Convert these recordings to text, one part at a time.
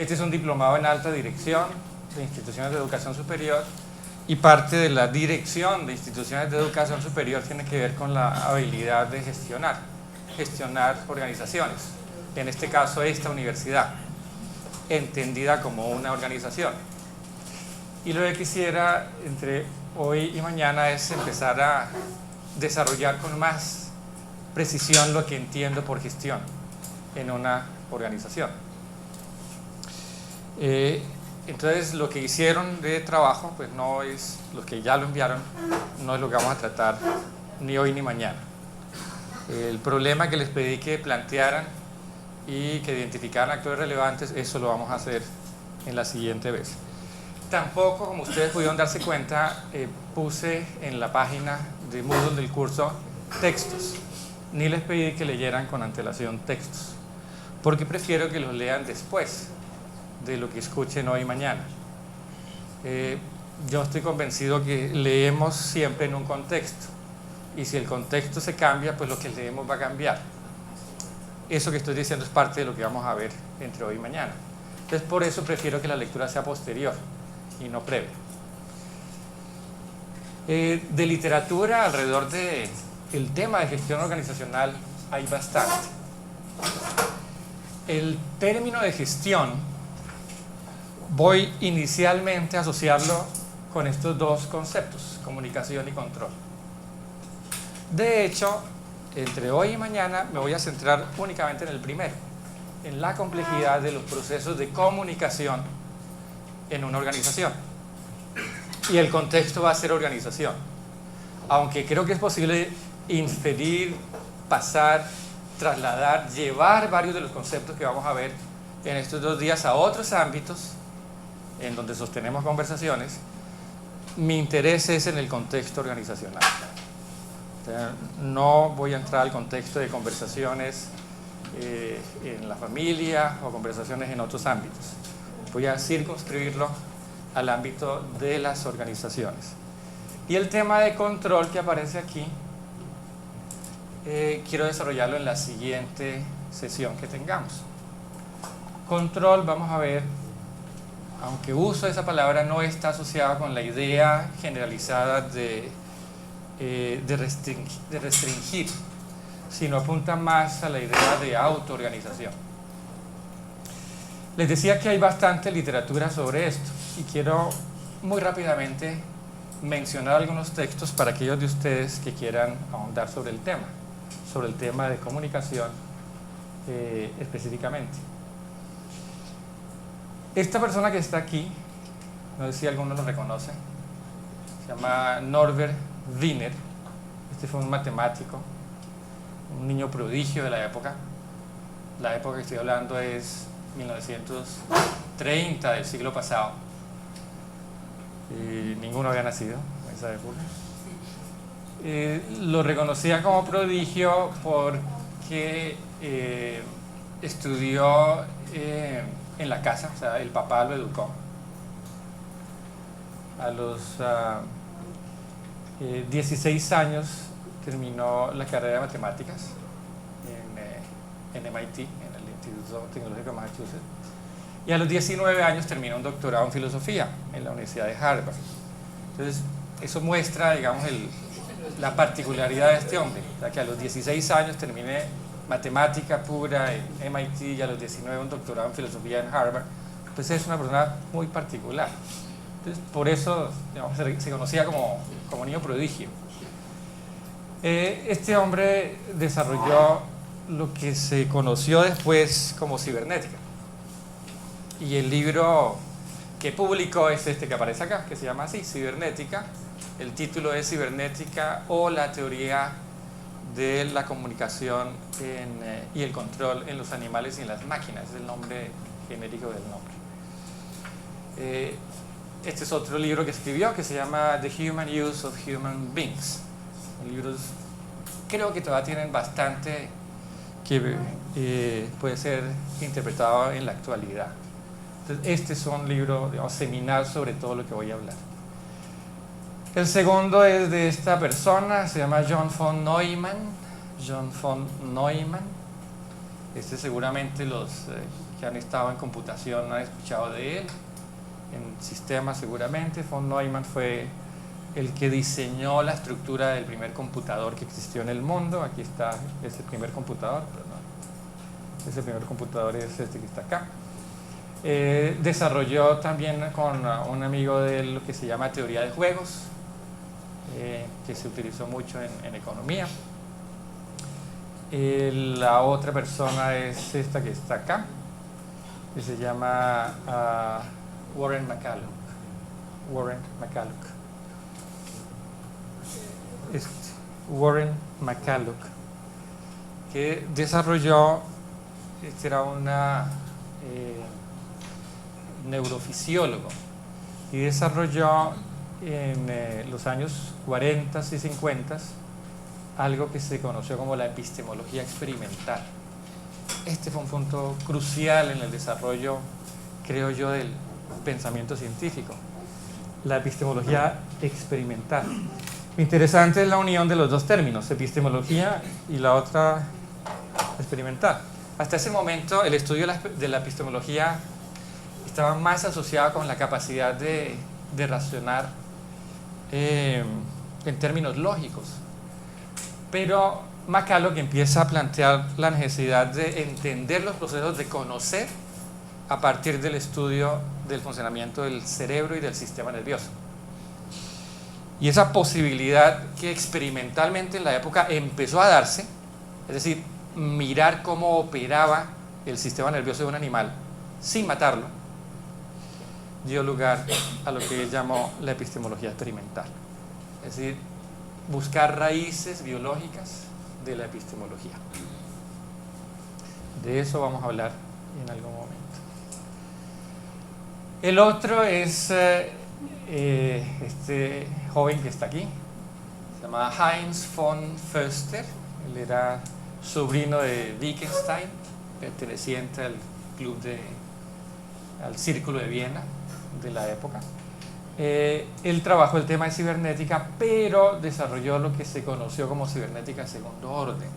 Este es un diplomado en alta dirección de instituciones de educación superior, y parte de la dirección de instituciones de educación superior tiene que ver con la habilidad de gestionar organizaciones, en este caso esta universidad, entendida como una organización. Y lo que quisiera entre hoy y mañana es empezar a desarrollar con más precisión lo que entiendo por gestión en una organización. Entonces, lo que hicieron de trabajo, pues no es lo que ya lo enviaron, no es lo que vamos a tratar ni hoy ni mañana. El problema que les pedí que plantearan y que identificaran actores relevantes, eso lo vamos a hacer en la siguiente vez. Tampoco, como ustedes pudieron darse cuenta, puse en la página de Moodle del curso textos, ni les pedí que leyeran con antelación textos, porque prefiero que los lean después de lo que escuchen hoy y mañana. Yo estoy convencido que leemos siempre en un contexto, y si el contexto se cambia, pues lo que leemos va a cambiar. Eso que estoy diciendo es parte de lo que vamos a ver entre hoy y mañana. Entonces, por eso prefiero que la lectura sea posterior y no previa. De literatura alrededor del tema de gestión organizacional hay bastante. El término de gestión voy inicialmente a asociarlo con estos dos conceptos, comunicación y control. De hecho, entre hoy y mañana me voy a centrar únicamente en el primero, en la complejidad de los procesos de comunicación en una organización. Y el contexto va a ser organización. Aunque creo que es posible inferir, pasar, trasladar, llevar varios de los conceptos que vamos a ver en estos 2 días a otros ámbitos en donde sostenemos conversaciones, mi interés es en el contexto organizacional. O sea, no voy a entrar al contexto de conversaciones en la familia o conversaciones en otros ámbitos. Voy a circunscribirlo al ámbito de las organizaciones. Y el tema de control que aparece aquí, quiero desarrollarlo en la siguiente sesión que tengamos. Control, vamos a ver, aunque uso esa palabra, no está asociada con la idea generalizada de restringir, sino apunta más a la idea de autoorganización. Les decía que hay bastante literatura sobre esto y quiero muy rápidamente mencionar algunos textos para aquellos de ustedes que quieran ahondar sobre el tema de comunicación específicamente. Esta persona que está aquí, no sé si alguno lo reconoce, se llama Norbert Wiener. Este fue un matemático, un niño prodigio de la época. La época que estoy hablando es 1930 del siglo pasado. Y ninguno había nacido en esa época. Lo reconocía como prodigio porque estudió en la casa, o sea, el papá lo educó. A los 16 años terminó la carrera de matemáticas en MIT, en el Instituto Tecnológico de Massachusetts, y a los 19 años terminó un doctorado en filosofía en la Universidad de Harvard. Entonces, eso muestra, digamos, la particularidad de este hombre, o sea, que a los 16 años terminé matemática pura en MIT y a los 19 un doctorado en filosofía en Harvard. Pues es una persona muy particular. Entonces, por eso, digamos, se conocía como niño prodigio. Este hombre desarrolló lo que se conoció después como cibernética. Y el libro que publicó es este que aparece acá, que se llama así, Cibernética. El título es Cibernética o la teoría de la comunicación y el control en los animales y en las máquinas. Es el nombre genérico del nombre. Este es otro libro que escribió que se llama The Human Use of Human Beings. Libros creo que todavía tienen bastante que puede ser interpretado en la actualidad. Entonces, este es un libro, digamos, seminal sobre todo lo que voy a hablar. El segundo es de esta persona, se llama John von Neumann. John von Neumann. Seguramente los que han estado en computación han escuchado de él, en sistemas seguramente. Von Neumann fue el que diseñó la estructura del primer computador que existió en el mundo. Aquí está ese primer computador, pero no, ese primer computador es este que está acá. Desarrolló también con un amigo de él lo que se llama teoría de juegos, que se utilizó mucho en economía. La otra persona es esta que está acá, que se llama Warren McCulloch. Warren McCulloch, que desarrolló, este era un neurofisiólogo, y desarrolló en los años 40 y 50 algo que se conoció como la epistemología experimental. Este fue un punto crucial en el desarrollo, creo yo, del pensamiento científico, la epistemología experimental. Interesante es la unión de los dos términos, epistemología y la otra experimental. Hasta ese momento el estudio de la epistemología estaba más asociado con la capacidad de razonar en términos lógicos. Pero McCulloch empieza a plantear la necesidad de entender los procesos de conocer a partir del estudio del funcionamiento del cerebro y del sistema nervioso. Y esa posibilidad que experimentalmente en la época empezó a darse, es decir, mirar cómo operaba el sistema nervioso de un animal sin matarlo, dio lugar a lo que él llamó la epistemología experimental. Es decir, buscar raíces biológicas de la epistemología. De eso vamos a hablar en algún momento. El otro es este joven que está aquí, se llama Heinz von Förster. Él era sobrino de Wittgenstein, perteneciente al al Círculo de Viena de la época. Él trabajó el tema de cibernética, pero desarrolló lo que se conoció como cibernética segundo orden.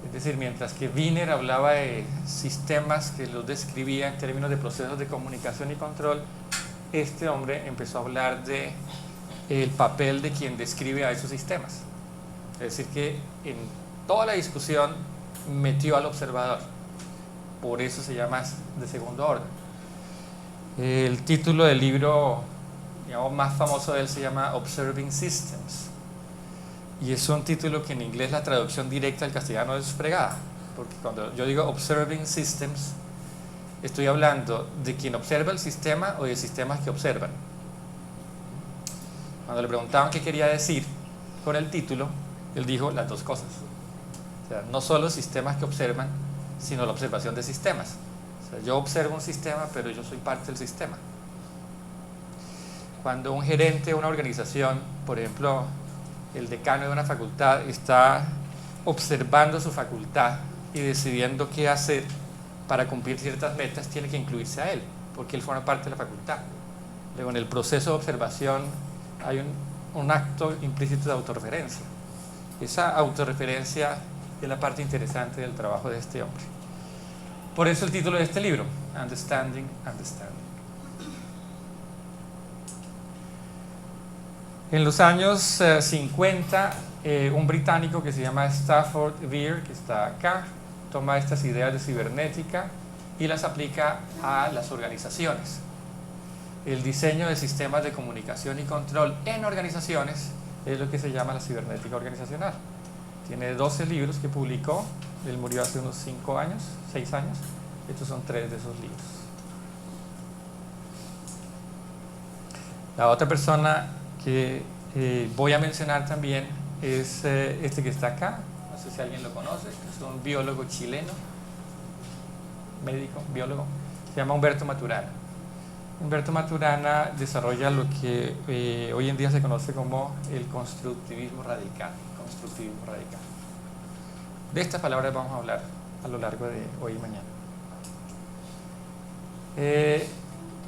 Es decir, mientras que Wiener hablaba de sistemas que los describía en términos de procesos de comunicación y control, este hombre empezó a hablar de el papel de quien describe a esos sistemas. Es decir, que en toda la discusión metió al observador. Por eso se llama de segundo orden. El título del libro, digamos, más famoso de él se llama Observing Systems. Y es un título que en inglés la traducción directa al castellano es fregada. Porque cuando yo digo Observing Systems, estoy hablando de quien observa el sistema o de sistemas que observan. Cuando le preguntaban qué quería decir con el título, él dijo las dos cosas. O sea, no solo sistemas que observan, sino la observación de sistemas. O sea, yo observo un sistema, pero yo soy parte del sistema. Cuando un gerente de una organización, por ejemplo, el decano de una facultad, está observando su facultad y decidiendo qué hacer para cumplir ciertas metas, tiene que incluirse a él, porque él forma parte de la facultad. Luego, en el proceso de observación hay un acto implícito de autorreferencia. Esa autorreferencia es la parte interesante del trabajo de este hombre. Por eso el título de este libro, Understanding, Understanding. En los años 50, un británico que se llama Stafford Beer, que está acá, toma estas ideas de cibernética y las aplica a las organizaciones. El diseño de sistemas de comunicación y control en organizaciones es lo que se llama la cibernética organizacional. Tiene 12 libros que publicó, él murió hace unos 6 años, estos son 3 de esos libros. La otra persona que voy a mencionar también es este que está acá, no sé si alguien lo conoce, es un biólogo chileno, médico, biólogo, se llama Humberto Maturana. Humberto Maturana desarrolla lo que hoy en día se conoce como el constructivismo radical. De estas palabras vamos a hablar a lo largo de hoy y mañana.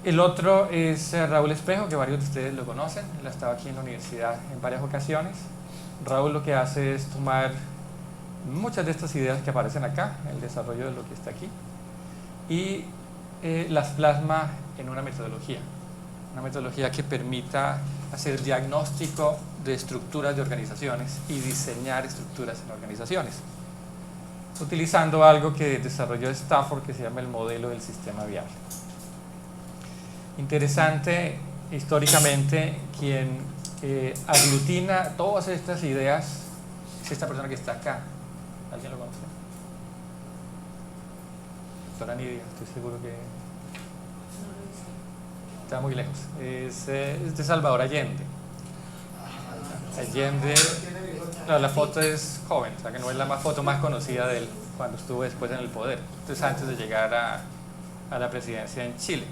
El otro es Raúl Espejo, que varios de ustedes lo conocen. Él ha estado aquí en la universidad en varias ocasiones. Raúl lo que hace es tomar muchas de estas ideas que aparecen acá, el desarrollo de lo que está aquí, y las plasma en una metodología que permita hacer diagnóstico de estructuras de organizaciones y diseñar estructuras en organizaciones, utilizando algo que desarrolló Stafford que se llama el modelo del sistema viable. Interesante históricamente, quien aglutina todas estas ideas es esta persona que está acá. ¿Alguien lo conoce? Doctora Nidia, estoy seguro que está muy lejos. Es de Salvador Allende. Allende, no, la foto es joven, o sea que no es la foto más conocida de él cuando estuvo después en el poder, entonces antes de llegar a la presidencia en Chile.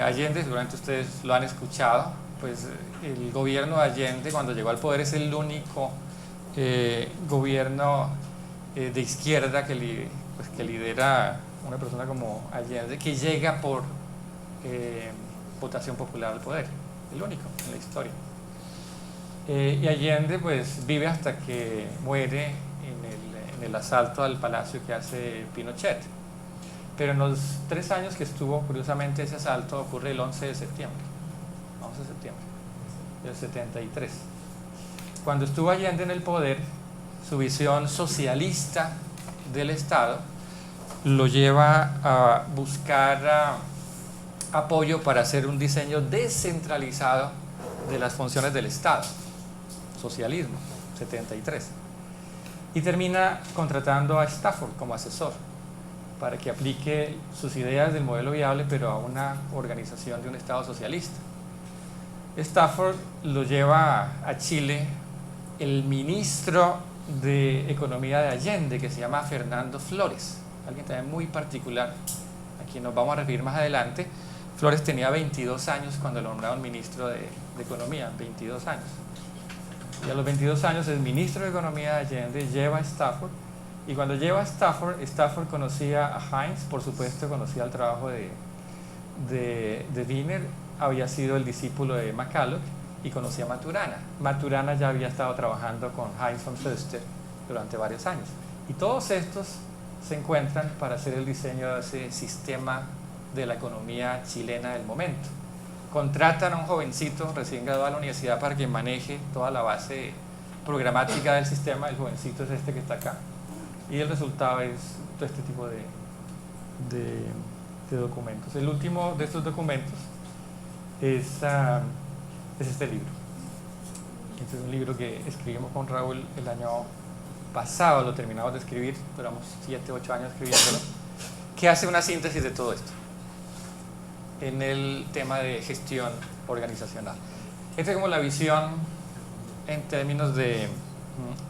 Allende, seguramente ustedes lo han escuchado, pues el gobierno de Allende cuando llegó al poder es el único gobierno de izquierda que lidera una persona como Allende, que llega por votación popular al poder, el único en la historia. Y Allende pues vive hasta que muere en el asalto al palacio que hace Pinochet. Pero en los 3 años que estuvo, curiosamente, ese asalto ocurre el 11 de septiembre del 73. Cuando estuvo Allende en el poder, su visión socialista del Estado lo lleva a buscar apoyo para hacer un diseño descentralizado de las funciones del Estado. Socialismo, 73. Y termina contratando a Stafford como asesor para que aplique sus ideas del modelo viable, pero a una organización de un Estado socialista. Stafford lo lleva a Chile el ministro de Economía de Allende, que se llama Fernando Flores, alguien también muy particular, a quien nos vamos a referir más adelante. Flores tenía 22 años cuando lo nombraron ministro de Economía, 22 años. Y a los 22 años el ministro de Economía de Allende lleva a Stafford, y cuando lleva a Stafford conocía a Heinz, por supuesto conocía el trabajo de Wiener, había sido el discípulo de McCulloch y conocía a Maturana. Maturana ya había estado trabajando con Heinz von Foerster durante varios años. Y todos estos se encuentran para hacer el diseño de ese sistema de la economía chilena del momento. Contratan a un jovencito recién graduado de la universidad para que maneje toda la base programática del sistema. El jovencito es este que está acá. Y el resultado es todo este tipo de documentos. El último de estos documentos es este libro. Este es un libro que escribimos con Raúl el año pasado, lo terminamos de escribir, duramos 7 u 8 años escribiéndolo, que hace una síntesis de todo esto en el tema de gestión organizacional. Esta es como la visión en términos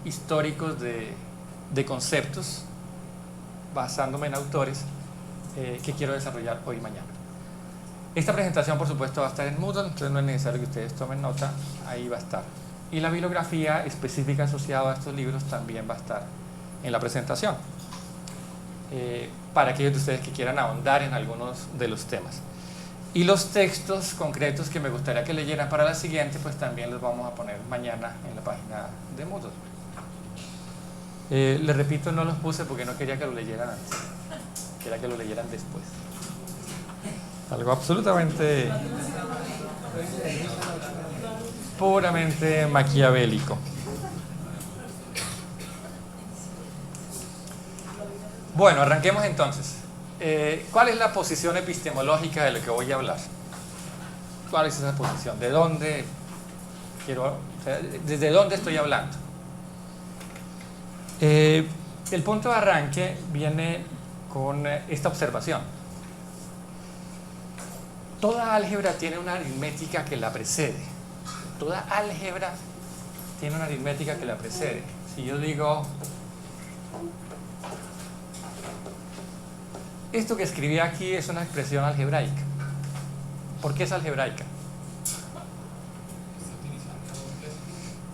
históricos de conceptos, basándome en autores que quiero desarrollar hoy y mañana. Esta presentación, por supuesto, va a estar en Moodle, entonces no es necesario que ustedes tomen nota, ahí va a estar. Y la bibliografía específica asociada a estos libros también va a estar en la presentación, para aquellos de ustedes que quieran ahondar en algunos de los temas. Y los textos concretos que me gustaría que leyeran para la siguiente, pues también los vamos a poner mañana en la página de Moodle. Les repito, no los puse porque no quería que lo leyeran antes, quería que lo leyeran después. Algo absolutamente, puramente maquiavélico. Bueno, arranquemos entonces. ¿Cuál es la posición epistemológica de lo que voy a hablar? ¿Cuál es esa posición? ¿De dónde desde dónde estoy hablando? El punto de arranque viene con esta observación. Toda álgebra tiene una aritmética que la precede. Toda álgebra tiene una aritmética que la precede. Si yo digo, esto que escribí aquí es una expresión algebraica. ¿Por qué es algebraica?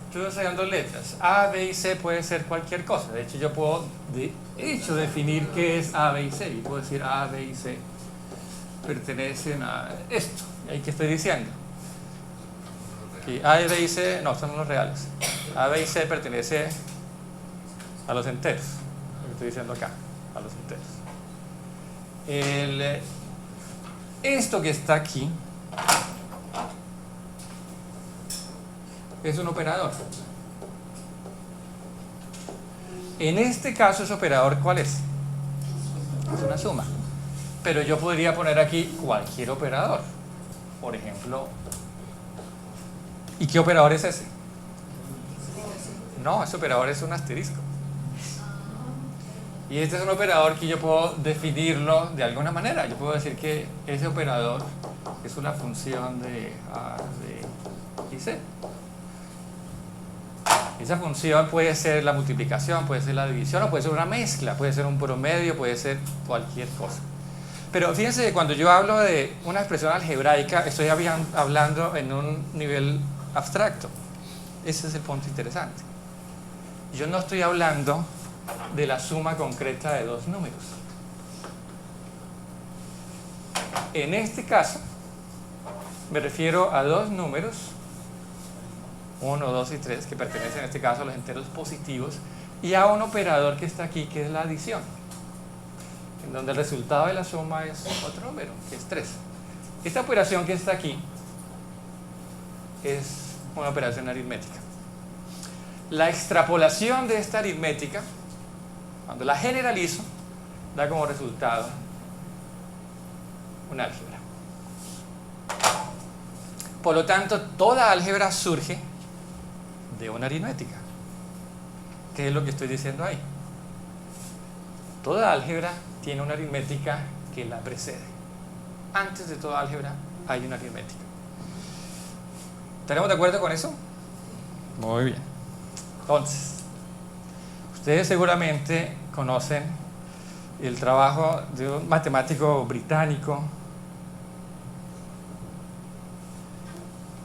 Estoy usando letras. A, B y C puede ser cualquier cosa. De hecho, yo puedo definir qué es A, B y C. Y puedo decir A, B y C pertenecen a esto. ¿Y ahí qué estoy diciendo? Y A, B y C, no, son los reales. A, B y C pertenece a los enteros. Lo que estoy diciendo acá, a los enteros. Esto que está aquí es un operador. En este caso, ese operador, ¿cuál es? Es una suma. Pero yo podría poner aquí cualquier operador. Por ejemplo, ¿y qué operador es ese? No, ese operador es un asterisco. Y este es un operador que yo puedo definirlo de alguna manera. Yo puedo decir que ese operador es una función de A, B y C. Esa función puede ser la multiplicación, puede ser la división, o puede ser una mezcla, puede ser un promedio, puede ser cualquier cosa. Pero fíjense que cuando yo hablo de una expresión algebraica, estoy hablando en un nivel abstracto. Ese es el punto interesante. Yo no estoy hablando de la suma concreta de dos números. En este caso, me refiero a dos números, 1, 2 y 3, que pertenecen en este caso a los enteros positivos, y a un operador que está aquí, que es la adición, en donde el resultado de la suma es otro número, que es 3. Esta operación que está aquí es una operación aritmética. La extrapolación de esta aritmética, cuando la generalizo, da como resultado una álgebra. Por lo tanto, toda álgebra surge de una aritmética. ¿Qué es lo que estoy diciendo ahí? Toda álgebra tiene una aritmética que la precede. Antes de toda álgebra hay una aritmética. ¿Estaremos de acuerdo con eso? Muy bien. Entonces, ustedes seguramente conocen el trabajo de un matemático británico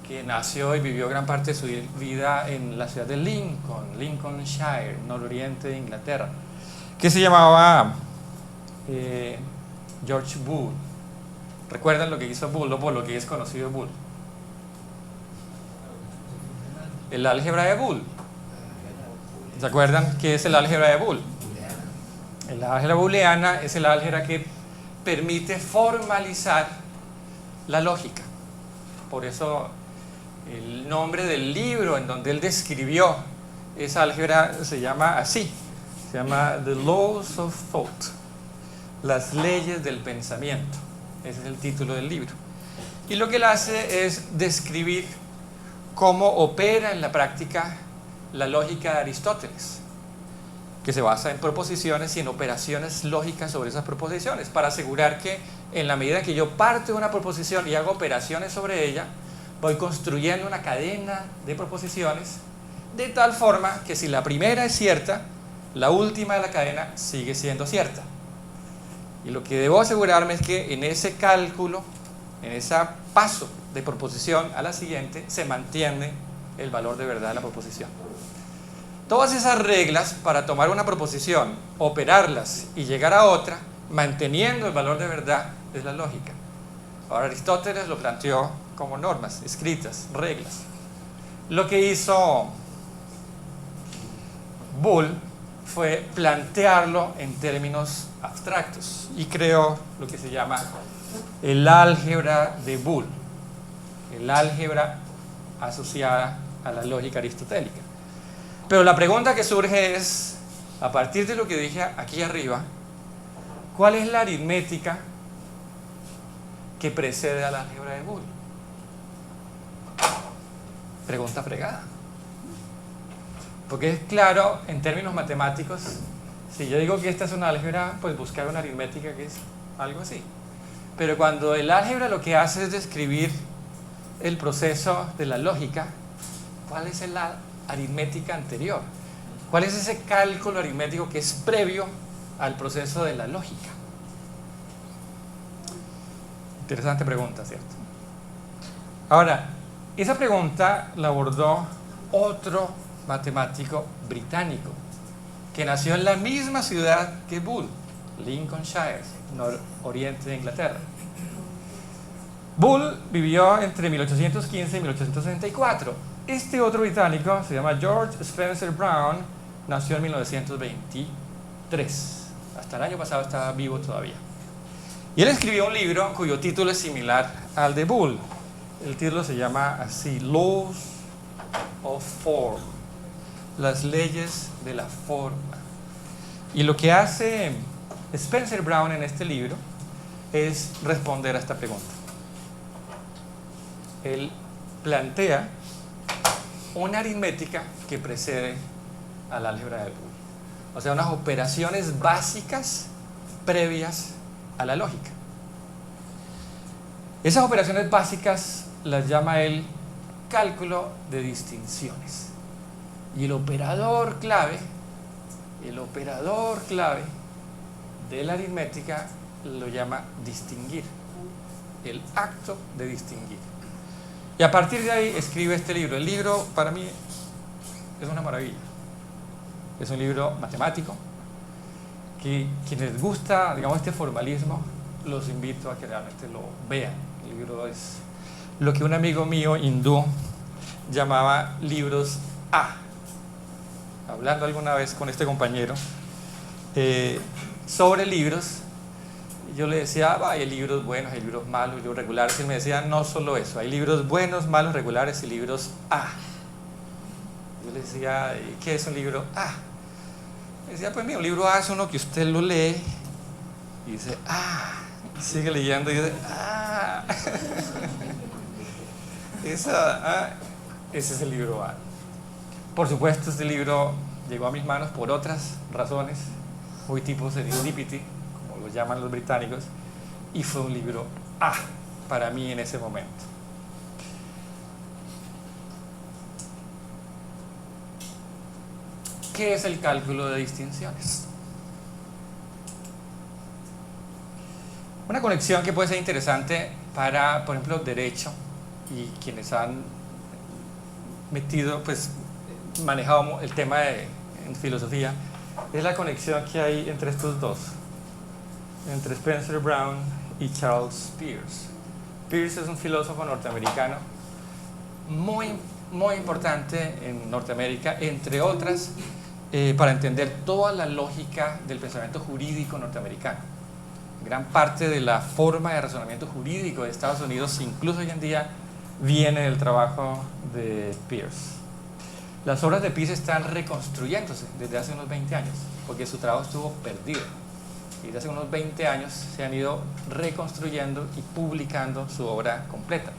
que nació y vivió gran parte de su vida en la ciudad de Lincolnshire, nororiente de Inglaterra, que se llamaba George Boole. ¿Recuerdan lo que hizo Boole, o por lo que es conocido Boole? El álgebra de Boole. ¿Se acuerdan qué es el álgebra de Boole? El álgebra booleana es el álgebra que permite formalizar la lógica. Por eso el nombre del libro en donde él describió esa álgebra se llama así, se llama The Laws of Thought, las leyes del pensamiento. Ese es el título del libro. Y lo que él hace es describir cómo opera en la práctica la lógica de Aristóteles, que se basa en proposiciones y en operaciones lógicas sobre esas proposiciones, para asegurar que en la medida que yo parto de una proposición y hago operaciones sobre ella, voy construyendo una cadena de proposiciones de tal forma que si la primera es cierta, la última de la cadena sigue siendo cierta. Y lo que debo asegurarme es que en ese cálculo, en ese paso de proposición a la siguiente, se mantiene el valor de verdad de la proposición. Todas esas reglas para tomar una proposición, operarlas y llegar a otra, manteniendo el valor de verdad, es la lógica. Ahora Aristóteles lo planteó como normas escritas, reglas. Lo que hizo Boole fue plantearlo en términos abstractos y creó lo que se llama el álgebra de Boole, el álgebra asociada a la lógica aristotélica. Pero la pregunta que surge es, a partir de lo que dije aquí arriba, ¿cuál es la aritmética que precede al álgebra de Boole? Pregunta fregada. Porque es claro, en términos matemáticos, si yo digo que esta es una álgebra, pues buscar una aritmética que es algo así. Pero cuando el álgebra lo que hace es describir el proceso de la lógica, ¿cuál es la aritmética anterior? ¿Cuál es ese cálculo aritmético que es previo al proceso de la lógica? Interesante pregunta, ¿cierto? Ahora, esa pregunta la abordó otro matemático británico que nació en la misma ciudad que Boole, Lincolnshire, nororiente de Inglaterra. Boole vivió entre 1815 y 1864. Este otro británico se llama George Spencer Brown, nació en 1923. Hasta el año pasado estaba vivo todavía. Y él escribió un libro cuyo título es similar al de Boole. El título se llama así, Laws of Form, las leyes de la forma. Y lo que hace Spencer Brown en este libro es responder a esta pregunta. Él plantea una aritmética que precede al álgebra de Boole. O sea, unas operaciones básicas previas a la lógica. Esas operaciones básicas las llama él cálculo de distinciones. Y el operador clave de la aritmética lo llama distinguir, el acto de distinguir. Y a partir de ahí escribe este libro. El libro para mí es una maravilla. Es un libro matemático que quienes les gusta, digamos, este formalismo, los invito a que realmente lo vean. El libro es lo que un amigo mío hindú llamaba libros A. Hablando alguna vez con este compañero sobre libros, yo le decía, hay libros buenos, hay libros malos, libros regulares. Y él me decía, no solo eso, hay libros buenos, malos, regulares y libros A. Yo le decía, ¿qué es un libro A? Me decía, pues mira, un libro A es uno que usted lo lee y dice, sigue leyendo y dice, ese es el libro A. Por supuesto, este libro llegó a mis manos por otras razones, muy tipo serendipity, como lo llaman los británicos, y fue un libro A para mí en ese momento. ¿Qué es el cálculo de distinciones? Una conexión que puede ser interesante para, por ejemplo, derecho y quienes han manejado el tema en filosofía, es la conexión que hay entre estos dos, entre Spencer Brown y Charles Peirce. Peirce es un filósofo norteamericano muy importante en Norteamérica, entre otras, para entender toda la lógica del pensamiento jurídico norteamericano. Gran parte de la forma de razonamiento jurídico de Estados Unidos, incluso hoy en día, viene del trabajo de Peirce. Las obras de Peirce están reconstruyéndose desde hace unos 20 años, porque su trabajo estuvo perdido. Y desde hace unos 20 años se han ido reconstruyendo y publicando su obra completa.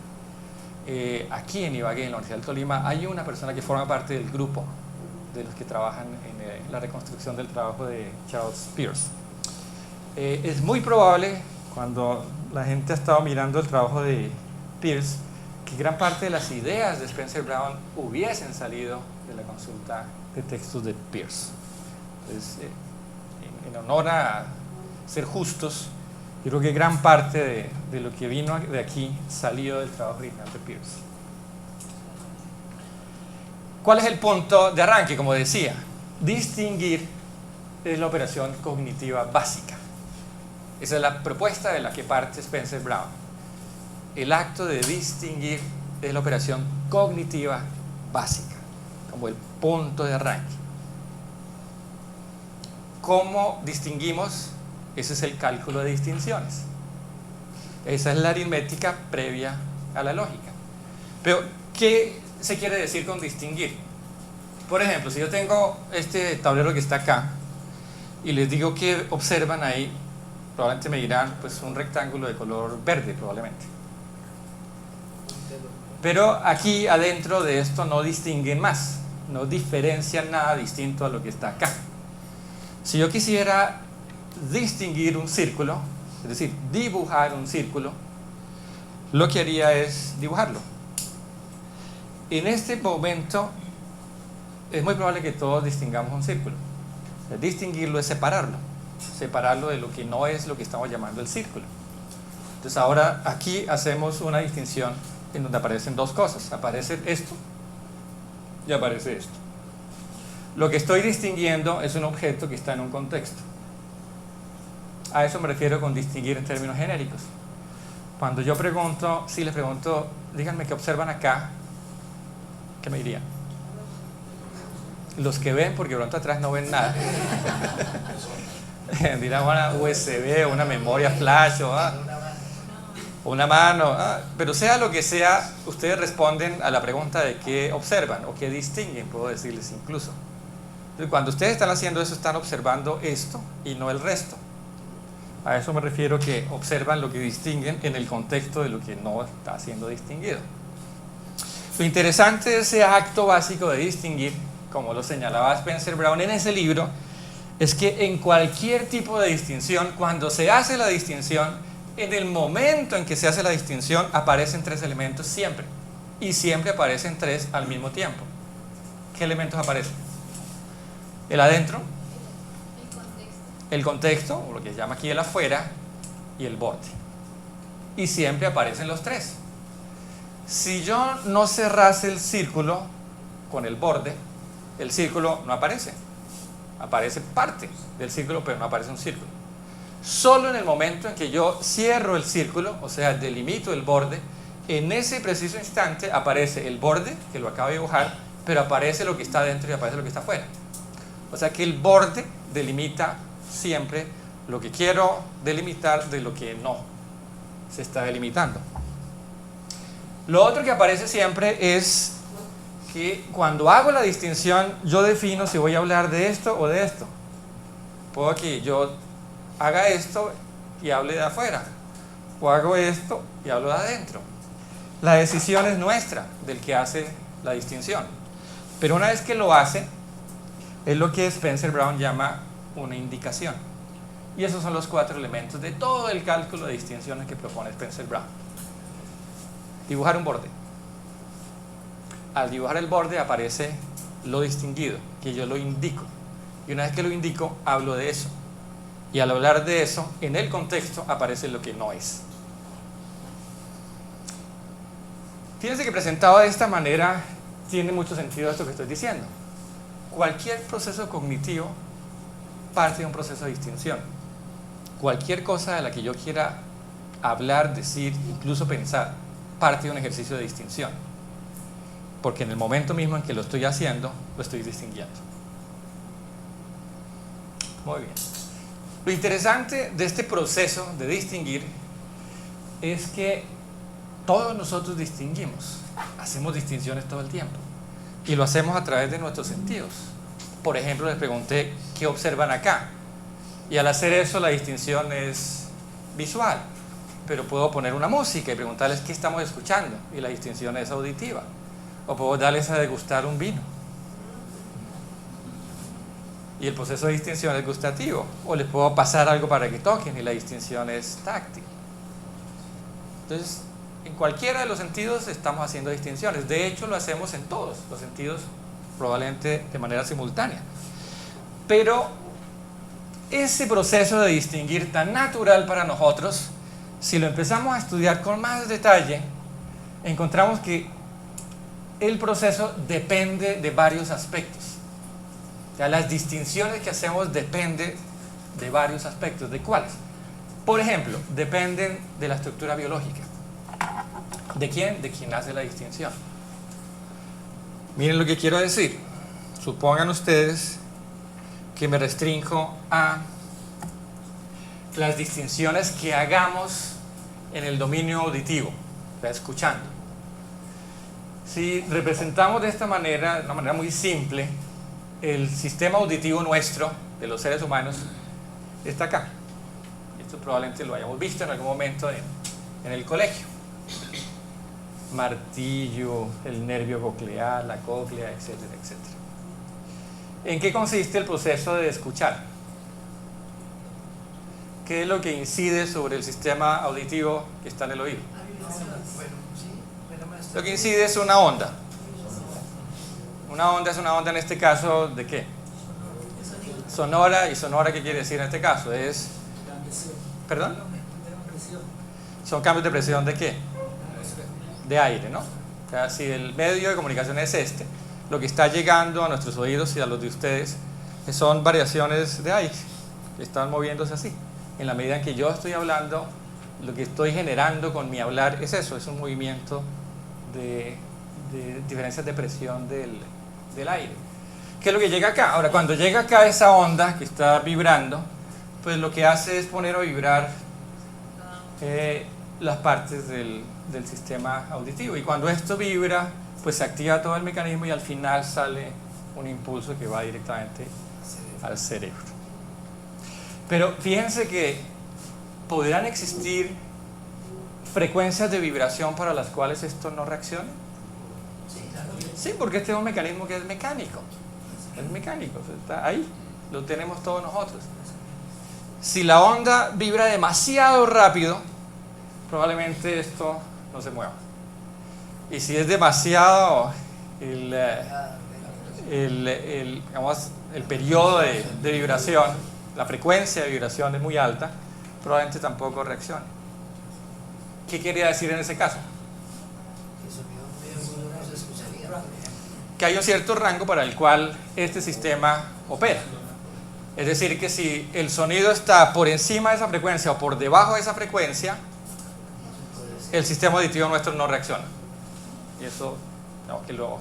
Aquí en Ibagué, en la Universidad del Tolima, hay una persona que forma parte del grupo de los que trabajan en la reconstrucción del trabajo de Charles Peirce. Es muy probable, cuando la gente ha estado mirando el trabajo de Peirce, que gran parte de las ideas de Spencer Brown hubiesen salido de la consulta de textos de Peirce. Entonces, en honor a ser justos, yo creo que gran parte de lo que vino de aquí salió del trabajo original de Peirce. ¿Cuál es el punto de arranque? Como decía, distinguir es la operación cognitiva básica. Esa es la propuesta de la que parte Spencer Brown. El acto de distinguir es la operación cognitiva básica, como el punto de arranque. ¿Cómo distinguimos? Ese es el cálculo de distinciones. Esa es la aritmética previa a la lógica. Pero, ¿qué se quiere decir con distinguir? Por ejemplo, si yo tengo este tablero que está acá y les digo que observan ahí, probablemente me dirán, pues un rectángulo de color verde probablemente. Pero aquí adentro de esto no distinguen más, no diferencian nada distinto a lo que está acá. Si yo quisiera distinguir un círculo, es decir, dibujar un círculo, lo que haría es dibujarlo. En este momento es muy probable que todos distingamos un círculo. Distinguirlo es separarlo de lo que no es lo que estamos llamando el círculo. Entonces ahora aquí hacemos una distinción en donde aparecen dos cosas, aparece esto y aparece esto. Lo que estoy distinguiendo es un objeto que está en un contexto. A eso me refiero con distinguir en términos genéricos. Cuando yo pregunto, si les pregunto, díganme qué observan acá, ¿qué me dirían? Los que ven, porque pronto atrás no ven nada. dirá una USB, una memoria flash o una mano, pero sea lo que sea, ustedes responden a la pregunta de qué observan o qué distinguen, puedo decirles incluso. Entonces, cuando ustedes están haciendo eso, están observando esto y no el resto. A eso me refiero, que observan lo que distinguen en el contexto de lo que no está siendo distinguido. Lo interesante de ese acto básico de distinguir, como lo señalaba Spencer Brown en ese libro, es que en cualquier tipo de distinción, cuando se hace la distinción, en el momento en que se hace la distinción, aparecen tres elementos siempre. Y siempre aparecen tres al mismo tiempo. ¿Qué elementos aparecen? El adentro, el contexto, o lo que se llama aquí el afuera, y el borde. Y siempre aparecen los tres. Si yo no cerrase el círculo con el borde, el círculo no aparece. Aparece parte del círculo, pero no aparece un círculo. Solo en el momento en que yo cierro el círculo, o sea, delimito el borde, en ese preciso instante aparece el borde, que lo acabo de dibujar, pero aparece lo que está dentro y aparece lo que está afuera. O sea que el borde delimita siempre lo que quiero delimitar de lo que no se está delimitando. Lo otro que aparece siempre es que cuando hago la distinción, yo defino si voy a hablar de esto o de esto. Puedo que yo haga esto y hable de afuera, o hago esto y hablo de adentro. La decisión es nuestra, del que hace la distinción. Pero una vez que lo hace, es lo que Spencer Brown llama una indicación. Y esos son los cuatro elementos de todo el cálculo de distinciones que propone Spencer Brown. Dibujar un borde. Al dibujar el borde aparece lo distinguido, que yo lo indico. Y una vez que lo indico, hablo de eso. Y al hablar de eso, en el contexto aparece lo que no es. Fíjense que presentado de esta manera, tiene mucho sentido esto que estoy diciendo. Cualquier proceso cognitivo parte de un proceso de distinción. Cualquier cosa de la que yo quiera hablar, decir, incluso pensar, parte de un ejercicio de distinción. Porque en el momento mismo en que lo estoy haciendo, lo estoy distinguiendo. Muy bien. Lo interesante de este proceso de distinguir es que todos nosotros distinguimos, hacemos distinciones todo el tiempo y lo hacemos a través de nuestros sentidos. Por ejemplo, les pregunté qué observan acá y al hacer eso la distinción es visual, pero puedo poner una música y preguntarles qué estamos escuchando y la distinción es auditiva, o puedo darles a degustar un vino y el proceso de distinción es gustativo, o les puedo pasar algo para que toquen y la distinción es táctil. Entonces, en cualquiera de los sentidos estamos haciendo distinciones. De hecho, lo hacemos en todos los sentidos, probablemente de manera simultánea. Pero ese proceso de distinguir tan natural para nosotros, si lo empezamos a estudiar con más detalle, encontramos que el proceso depende de varios aspectos. O sea, las distinciones que hacemos dependen de varios aspectos. ¿De cuáles? Por ejemplo, dependen de la estructura biológica. ¿De quién? De quien hace la distinción. Miren lo que quiero decir. Supongan ustedes que me restringo a las distinciones que hagamos en el dominio auditivo, o sea, escuchando. Si representamos de esta manera, de una manera muy simple, el sistema auditivo nuestro, de los seres humanos, está acá. Esto probablemente lo hayamos visto en algún momento en el colegio. Martillo, el nervio coclear, la cóclea, etcétera, etcétera. ¿En qué consiste el proceso de escuchar? ¿Qué es lo que incide sobre el sistema auditivo que está en el oído? Lo que incide es una onda. Una onda es una onda en este caso ¿de qué? Sonora. ¿Y sonora qué quiere decir en este caso? Es... ¿Perdón? Son cambios de presión ¿de qué? De aire, ¿no? O sea, si el medio de comunicación es este, lo que está llegando a nuestros oídos y a los de ustedes son variaciones de aire que están moviéndose así. En la medida en que yo estoy hablando, lo que estoy generando con mi hablar es eso, es un movimiento de diferencias de presión del aire. ¿Qué es lo que llega acá? Ahora, cuando llega acá esa onda que está vibrando, pues lo que hace es poner a vibrar las partes del sistema auditivo, y cuando esto vibra, pues se activa todo el mecanismo y al final sale un impulso que va directamente al cerebro. Pero fíjense que podrán existir frecuencias de vibración para las cuales esto no reaccione. Sí, porque este es un mecanismo que es mecánico. Es mecánico, está ahí, lo tenemos todos nosotros. Si la onda vibra demasiado rápido, probablemente esto no se mueva. Y si es demasiado digamos, el periodo de vibración, la frecuencia de vibración es muy alta, probablemente tampoco reaccione. ¿Qué quería decir en ese caso? Que hay un cierto rango para el cual este sistema opera. Es decir, que si el sonido está por encima de esa frecuencia o por debajo de esa frecuencia, el sistema auditivo nuestro no reacciona. Y eso, no, que lo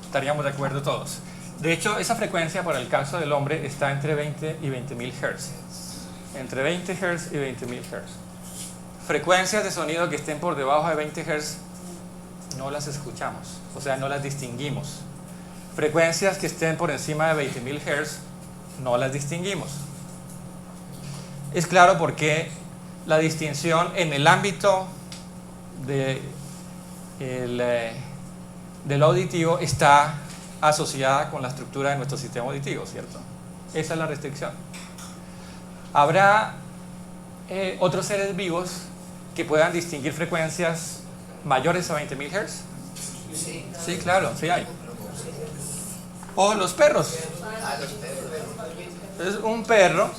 estaríamos de acuerdo todos. De hecho, esa frecuencia para el caso del hombre está entre 20 y 20.000 Hz. Entre 20 Hz y 20.000 Hz. Frecuencias de sonido que estén por debajo de 20 Hz no las escuchamos, o sea, no las distinguimos. Frecuencias que estén por encima de 20.000 Hz no las distinguimos. Es claro porque la distinción en el ámbito del auditivo está asociada con la estructura de nuestro sistema auditivo, ¿cierto? Esa es la restricción. ¿Habrá otros seres vivos que puedan distinguir frecuencias mayores a 20.000 Hz? Sí, claro, sí hay. O los perros. Entonces, un perro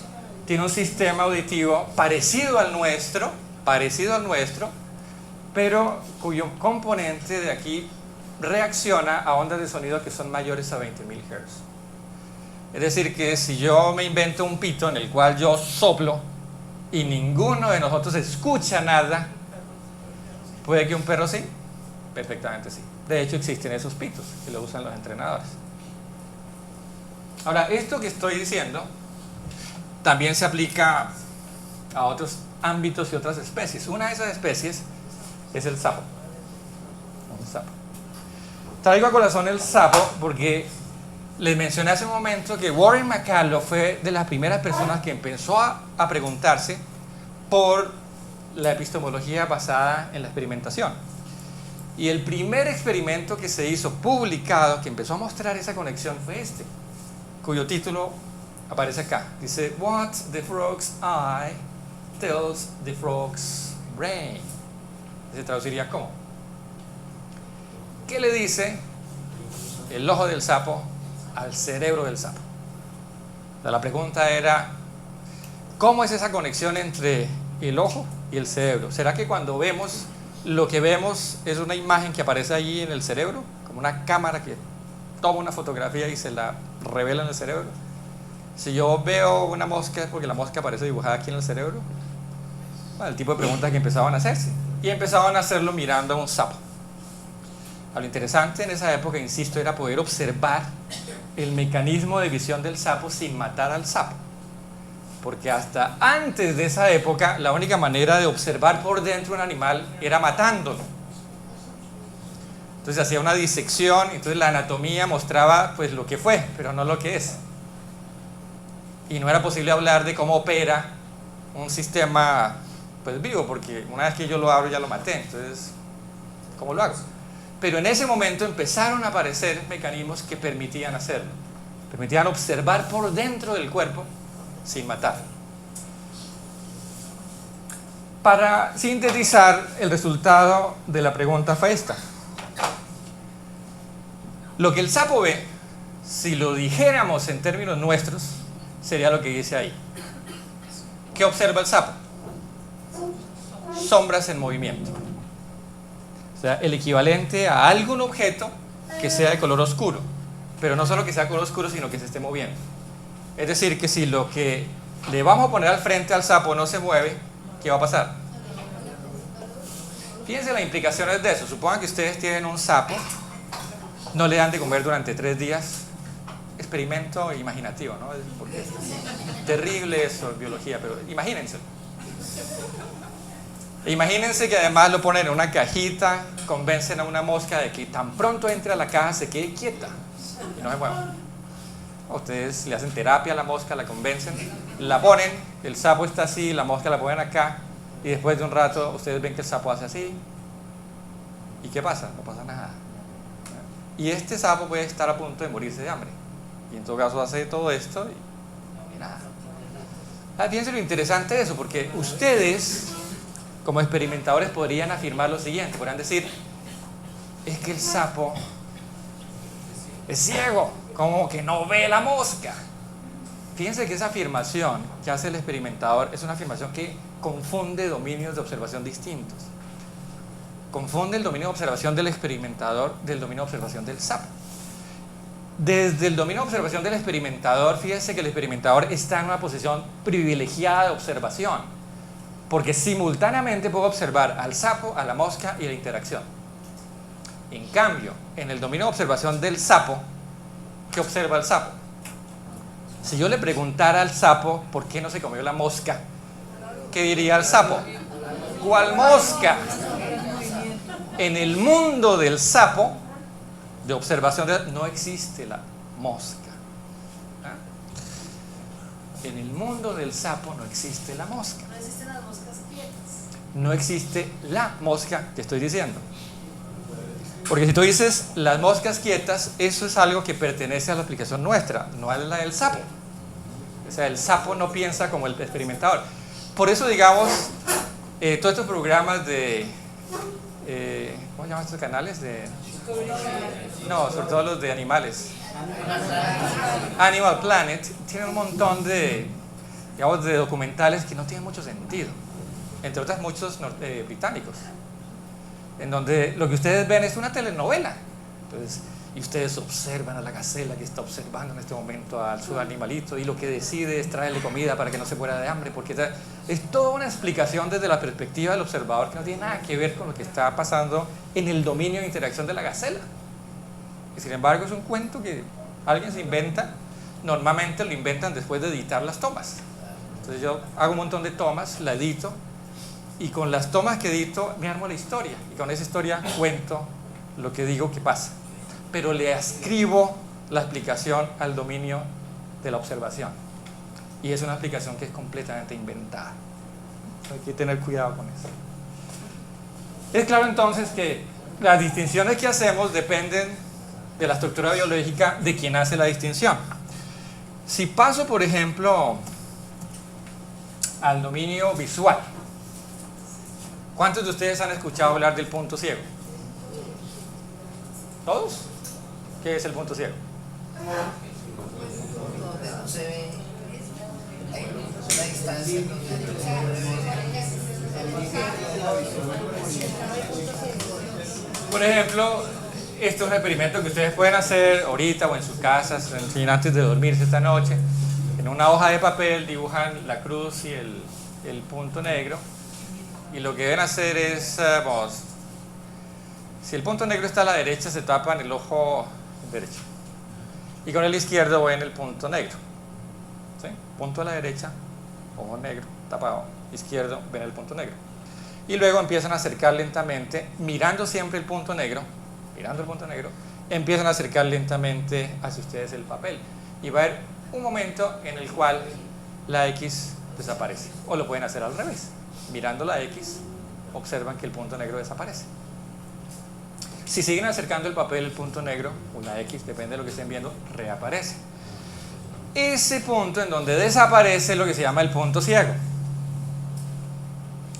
tiene un sistema auditivo parecido al nuestro, pero cuyo componente de aquí reacciona a ondas de sonido que son mayores a 20.000 Hz. Es decir, que si yo me invento un pito en el cual yo soplo y ninguno de nosotros escucha nada, ¿puede que un perro sí? Perfectamente sí. De hecho, existen esos pitos que lo usan los entrenadores. Ahora, esto que estoy diciendo también se aplica a otros ámbitos y otras especies. Una de esas especies es el sapo. Traigo a colación el sapo porque les mencioné hace un momento que Warren McCulloch fue de las primeras personas que empezó a preguntarse por la epistemología basada en la experimentación. Y el primer experimento que se hizo publicado, que empezó a mostrar esa conexión, fue este, cuyo título aparece acá. Dice, What the frog's eye tells the frog's brain. Se traduciría como, ¿qué le dice el ojo del sapo al cerebro del sapo? O sea, la pregunta era, ¿cómo es esa conexión entre el ojo y el cerebro? ¿Será que cuando vemos, lo que vemos es una imagen que aparece allí en el cerebro? Como una cámara que toma una fotografía y se la revela en el cerebro. Si yo veo una mosca, es porque la mosca aparece dibujada aquí en el cerebro. Bueno, el tipo de preguntas que empezaban a hacerse. Y empezaban a hacerlo mirando a un sapo. Lo interesante en esa época, insisto, era poder observar el mecanismo de visión del sapo sin matar al sapo. Porque hasta antes de esa época, la única manera de observar por dentro un animal era matándolo. Entonces hacía una disección, entonces la anatomía mostraba pues lo que fue, pero no lo que es. Y no era posible hablar de cómo opera un sistema pues vivo, porque una vez que yo lo abro ya lo maté, entonces ¿cómo lo hago? Pero en ese momento empezaron a aparecer mecanismos que permitían hacerlo, permitían observar por dentro del cuerpo sin matar. Para sintetizar, el resultado de la pregunta fue esta. Lo que el sapo ve, si lo dijéramos en términos nuestros, sería lo que dice ahí. ¿Qué observa el sapo? Sombras en movimiento. O sea, el equivalente a algún objeto que sea de color oscuro. Pero no solo que sea de color oscuro, sino que se esté moviendo. Es decir, que si lo que le vamos a poner al frente al sapo no se mueve, ¿qué va a pasar? Fíjense las implicaciones de eso. Supongan que ustedes tienen un sapo, no le dan de comer durante 3 días experimento imaginativo, ¿no? Porque es terrible eso en biología, pero imagínense. Imagínense que además lo ponen en una cajita, convencen a una mosca de que tan pronto entre a la caja se quede quieta y no se mueva. Ustedes le hacen terapia a la mosca, la convencen, la ponen, el sapo está así, la mosca la ponen acá y después de un rato ustedes ven que el sapo hace así. ¿Y qué pasa? No pasa nada. Y este sapo puede estar a punto de morirse de hambre. Y en todo caso hace todo esto y nada. Fíjense lo interesante de eso, porque ustedes como experimentadores podrían afirmar lo siguiente, podrían decir, es que el sapo es ciego, como que no ve la mosca. Fíjense que esa afirmación que hace el experimentador es una afirmación que confunde dominios de observación distintos. Confunde el dominio de observación del experimentador del dominio de observación del sapo. Desde el dominio de observación del experimentador, fíjense que el experimentador está en una posición privilegiada de observación, porque simultáneamente puede observar al sapo, a la mosca y la interacción. En cambio, en el dominio de observación del sapo, ¿qué observa el sapo? Si yo le preguntara al sapo por qué no se comió la mosca, ¿qué diría el sapo? ¿Cuál mosca? En el mundo del sapo, de observación, no existe la mosca. En el mundo del sapo no existe la mosca. No existen las moscas quietas. No existe la mosca que estoy diciendo. Porque si tú dices las moscas quietas, eso es algo que pertenece a la aplicación nuestra, no a la del sapo. O sea, el sapo no piensa como el experimentador. Por eso, digamos, todos estos programas de... ¿cómo se llaman estos canales? No, sobre todo los de animales. Animal Planet tiene un montón de, digamos, de documentales que no tienen mucho sentido. Entre otras muchos británicos, en donde lo que ustedes ven es una telenovela. Entonces, y ustedes observan a la gacela que está observando en este momento a su animalito y lo que decide es traerle comida para que no se muera de hambre, porque es toda una explicación desde la perspectiva del observador que no tiene nada que ver con lo que está pasando en el dominio de interacción de la gacela. Y sin embargo es un cuento que alguien se inventa, normalmente lo inventan después de editar las tomas. Entonces yo hago un montón de tomas, la edito y con las tomas que edito me armo la historia y con esa historia cuento lo que digo que pasa, pero le ascribo la explicación al dominio de la observación y es una explicación que es completamente inventada. Hay que tener cuidado con eso. Es claro entonces que las distinciones que hacemos dependen de la estructura biológica de quien hace la distinción. Si paso, por ejemplo, al dominio visual, ¿cuántos de ustedes han escuchado hablar del punto ciego? ¿Todos? ¿Qué es el punto ciego? Donde no se ve la distancia. Por ejemplo, estos experimentos que ustedes pueden hacer ahorita o en sus casas, antes de dormirse esta noche, en una hoja de papel dibujan la cruz y el punto negro y lo que deben hacer es, si el punto negro está a la derecha, se tapan el ojo derecho y con el izquierdo ven el punto negro. ¿Sí? Punto a la derecha, ojo negro, tapado, izquierdo, ven el punto negro. Y luego empiezan a acercar lentamente, mirando siempre el punto negro, empiezan a acercar lentamente hacia ustedes el papel. Y va a haber un momento en el cual la X desaparece. O lo pueden hacer al revés. Mirando la X, observan que el punto negro desaparece. Si siguen acercando el papel, el punto negro, o la X, depende de lo que estén viendo, reaparece. Ese punto en donde desaparece es lo que se llama el punto ciego.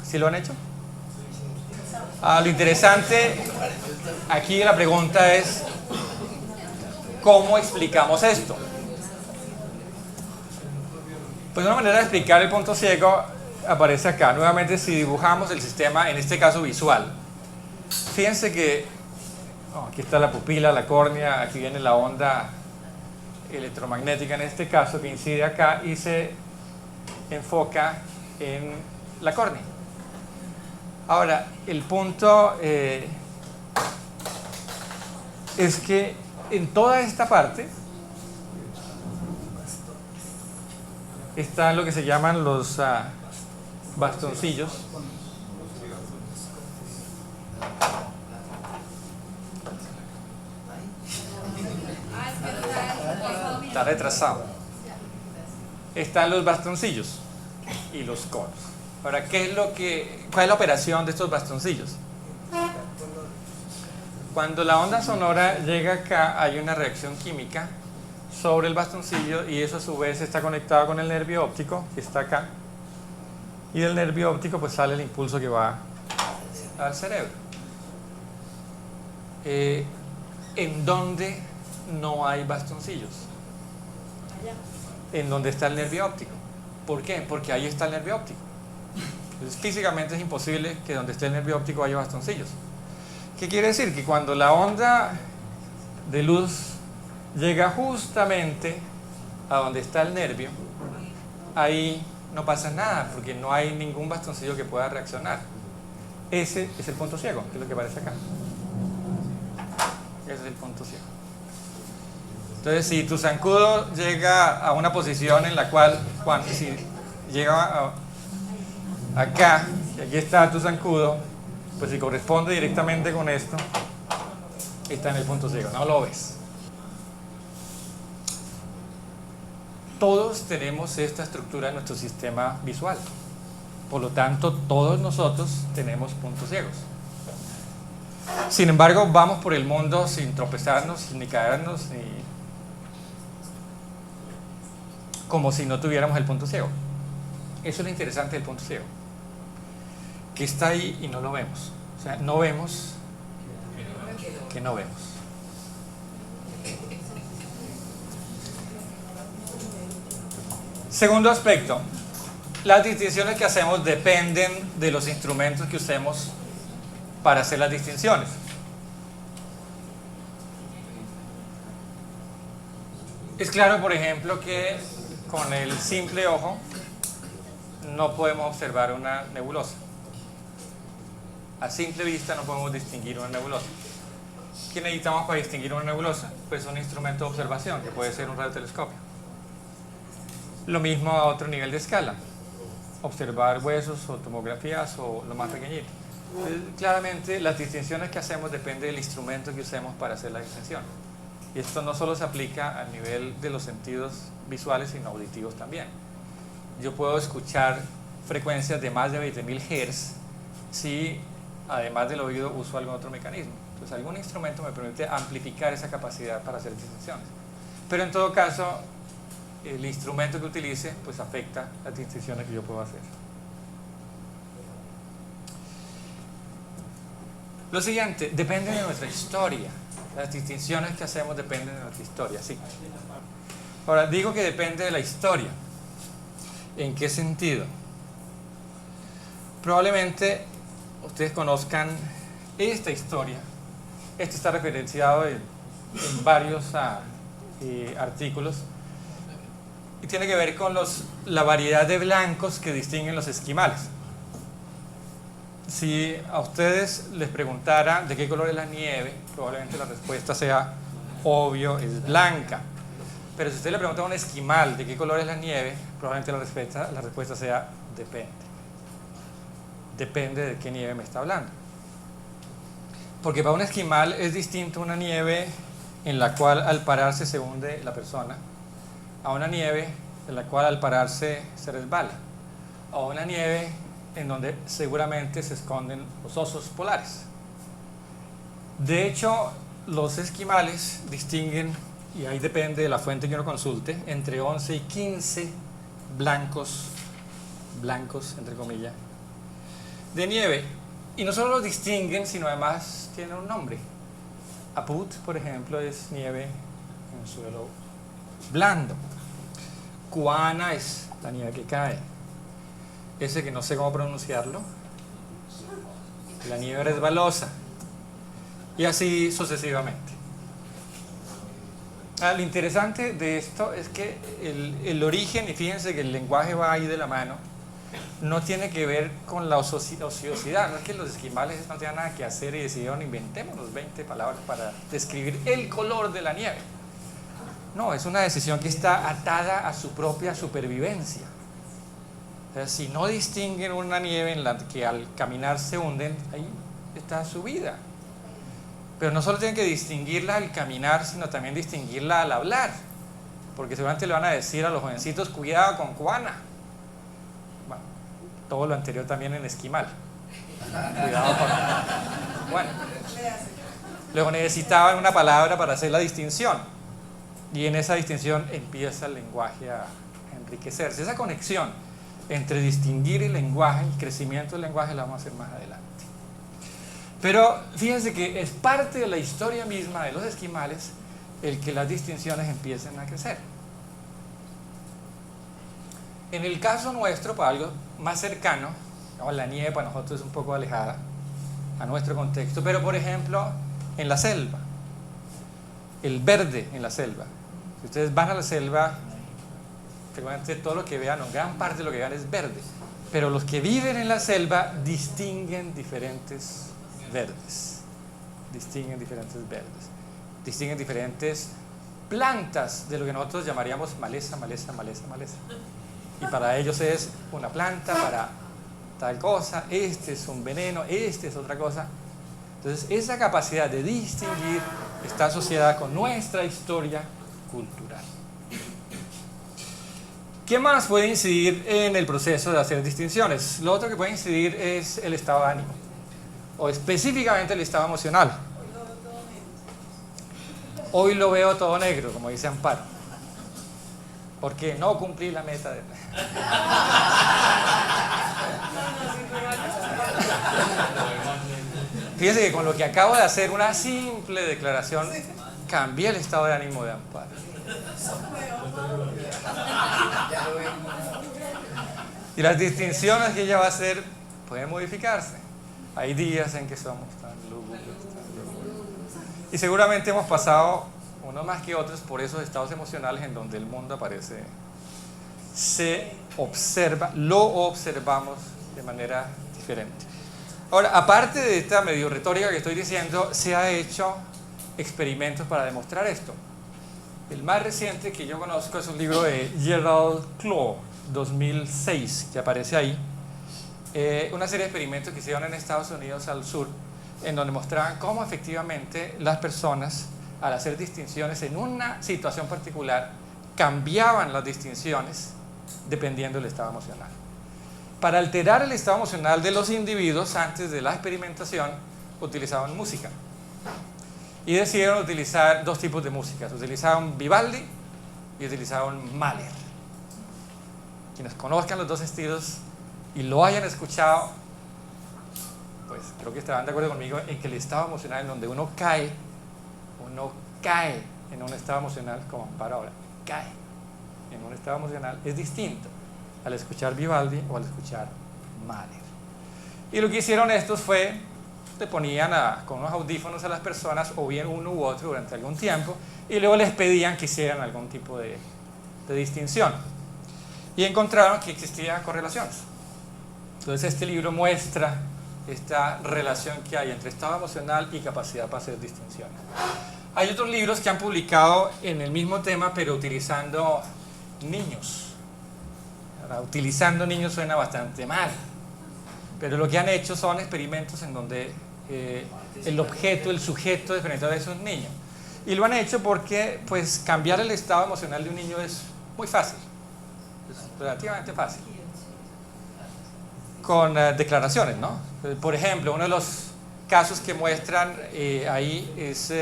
¿Sí lo han hecho? Lo interesante aquí, la pregunta es ¿cómo explicamos esto? Pues una manera de explicar el punto ciego aparece acá. Nuevamente, si dibujamos el sistema, en este caso visual, fíjense que aquí está la pupila, la córnea, aquí viene la onda electromagnética en este caso que incide acá y se enfoca en la córnea. Ahora, el punto es que en toda esta parte, están lo que se llaman los bastoncillos. Está retrasado. Están los bastoncillos y los conos. Ahora, ¿cuál es la operación de estos bastoncillos? Cuando la onda sonora llega acá, hay una reacción química sobre el bastoncillo y eso a su vez está conectado con el nervio óptico que está acá. Y del nervio óptico pues sale el impulso que va al cerebro. ¿En dónde no hay bastoncillos? En donde está el nervio óptico. ¿Por qué? Porque ahí está el nervio óptico. Entonces, físicamente es imposible que donde esté el nervio óptico haya bastoncillos. ¿Qué quiere decir? Que cuando la onda de luz llega justamente a donde está el nervio, ahí no pasa nada, porque no hay ningún bastoncillo que pueda reaccionar. Ese es el punto ciego, que es lo que aparece acá. Ese es el punto ciego. Entonces, si tu zancudo llega a una posición en la cual, si llega acá, y aquí está tu zancudo, pues si corresponde directamente con esto, está en el punto ciego, no lo ves. Todos tenemos esta estructura en nuestro sistema visual. Por lo tanto, todos nosotros tenemos puntos ciegos. Sin embargo, vamos por el mundo sin tropezarnos, ni caernos, como si no tuviéramos el punto ciego. Eso es lo interesante del punto ciego, que está ahí y no lo vemos. O sea, no vemos que no vemos. Segundo aspecto, las distinciones que hacemos dependen de los instrumentos que usemos para hacer las distinciones. Es claro, por ejemplo, que con el simple ojo no podemos observar una nebulosa. A simple vista no podemos distinguir una nebulosa. ¿Qué necesitamos para distinguir una nebulosa? Pues un instrumento de observación, que puede ser un radiotelescopio. Lo mismo a otro nivel de escala. Observar huesos o tomografías o lo más pequeñito. Claramente las distinciones que hacemos dependen del instrumento que usemos para hacer la distinción. Y esto no solo se aplica a nivel de los sentidos visuales, sino auditivos también. Yo puedo escuchar frecuencias de más de 20.000 Hz si además del oído uso algún otro mecanismo. Entonces algún instrumento me permite amplificar esa capacidad para hacer distinciones. Pero en todo caso, el instrumento que utilice pues afecta las distinciones que yo puedo hacer. Lo siguiente, depende de nuestra historia. Las distinciones que hacemos dependen de nuestra historia, sí. Ahora, digo que depende de la historia. ¿En qué sentido? Probablemente ustedes conozcan esta historia. Esto está referenciado en varios artículos. Y tiene que ver con la variedad de blancos que distinguen los esquimales. Si a ustedes les preguntara de qué color es la nieve, probablemente la respuesta sea obvio, es blanca. Pero si usted le pregunta a un esquimal de qué color es la nieve, probablemente la respuesta sea depende. Depende de qué nieve me está hablando. Porque para un esquimal es distinto una nieve en la cual al pararse se hunde la persona, a una nieve en la cual al pararse se resbala, a una nieve en donde seguramente se esconden los osos polares. De hecho, los esquimales distinguen, y ahí depende de la fuente que uno consulte, entre 11 y 15 blancos entre comillas, de nieve. Y no solo los distinguen, sino además tienen un nombre. Aput, por ejemplo, es nieve en suelo blando. Kuana es la nieve que cae. Ese que no sé cómo pronunciarlo, la nieve resbalosa. Y así sucesivamente. Lo interesante de esto es que el origen, y fíjense que el lenguaje va ahí de la mano, no tiene que ver con la ociosidad. No es que los esquimales no tengan nada que hacer y decidieron inventémonos 20 palabras para describir el color de la nieve. No, es una decisión que está atada a su propia supervivencia. O sea, si no distinguen una nieve en la que al caminar se hunden, ahí está su vida. Pero no solo tienen que distinguirla al caminar, sino también distinguirla al hablar. Porque seguramente le van a decir a los jovencitos, cuidado con Juana. Bueno, todo lo anterior también en esquimal. Cuidado con Juana. Luego necesitaban una palabra para hacer la distinción. Y en esa distinción empieza el lenguaje a enriquecerse. Esa conexión entre distinguir el lenguaje, el crecimiento del lenguaje, la vamos a hacer más adelante. Pero fíjense que es parte de la historia misma de los esquimales el que las distinciones empiecen a crecer. En el caso nuestro, para algo más cercano, la nieve para nosotros es un poco alejada a nuestro contexto, pero por ejemplo, en la selva, el verde en la selva. Si ustedes van a la selva, frecuentemente todo lo que vean, o gran parte de lo que vean es verde, pero los que viven en la selva distinguen diferentes verdes, distinguen diferentes verdes, distinguen diferentes plantas de lo que nosotros llamaríamos maleza, maleza, maleza, maleza. Y para ellos es una planta para tal cosa, este es un veneno, este es otra cosa. Entonces, esa capacidad de distinguir está asociada con nuestra historia cultural. ¿Qué más puede incidir en el proceso de hacer distinciones? Lo otro que puede incidir es el estado de ánimo, o específicamente el estado emocional. Hoy lo veo todo negro, como dice Amparo, porque no cumplí la meta de... Fíjense que con lo que acabo de hacer, una simple declaración, cambié el estado de ánimo de Amparo. Y las distinciones que ella va a hacer pueden modificarse. Hay días en que somos tan lúgubres. Y seguramente hemos pasado, unos más que otros, por esos estados emocionales en donde el mundo aparece, se observa, lo observamos de manera diferente. Ahora, aparte de esta medio retórica que estoy diciendo, se ha hecho experimentos para demostrar esto. El más reciente que yo conozco es un libro de Gerald Clough, 2006, que aparece ahí. Una serie de experimentos que hicieron en Estados Unidos al sur, en donde mostraban cómo efectivamente las personas, al hacer distinciones en una situación particular, cambiaban las distinciones dependiendo del estado emocional. Para alterar el estado emocional de los individuos antes de la experimentación, utilizaban música. Y decidieron utilizar dos tipos de música. Utilizaban Vivaldi y utilizaban Mahler. Quienes conozcan los dos estilos y lo hayan escuchado, pues creo que estarán de acuerdo conmigo en que el estado emocional en donde uno cae en un estado emocional, como para ahora, cae en un estado emocional, es distinto al escuchar Vivaldi o al escuchar Mahler. Y lo que hicieron estos fue, le ponían con unos audífonos a las personas, o bien uno u otro durante algún tiempo, y luego les pedían que hicieran algún tipo de distinción. Y encontraron que existían correlaciones. Entonces este libro muestra esta relación que hay entre estado emocional y capacidad para hacer distinciones. Hay otros libros que han publicado en el mismo tema, pero utilizando niños. Ahora, utilizando niños suena bastante mal, pero lo que han hecho son experimentos en donde el objeto, el sujeto experimentado es un niño. Y lo han hecho porque pues, cambiar el estado emocional de un niño es muy fácil, es relativamente fácil. Con declaraciones, ¿no? Por ejemplo, uno de los casos que muestran ahí es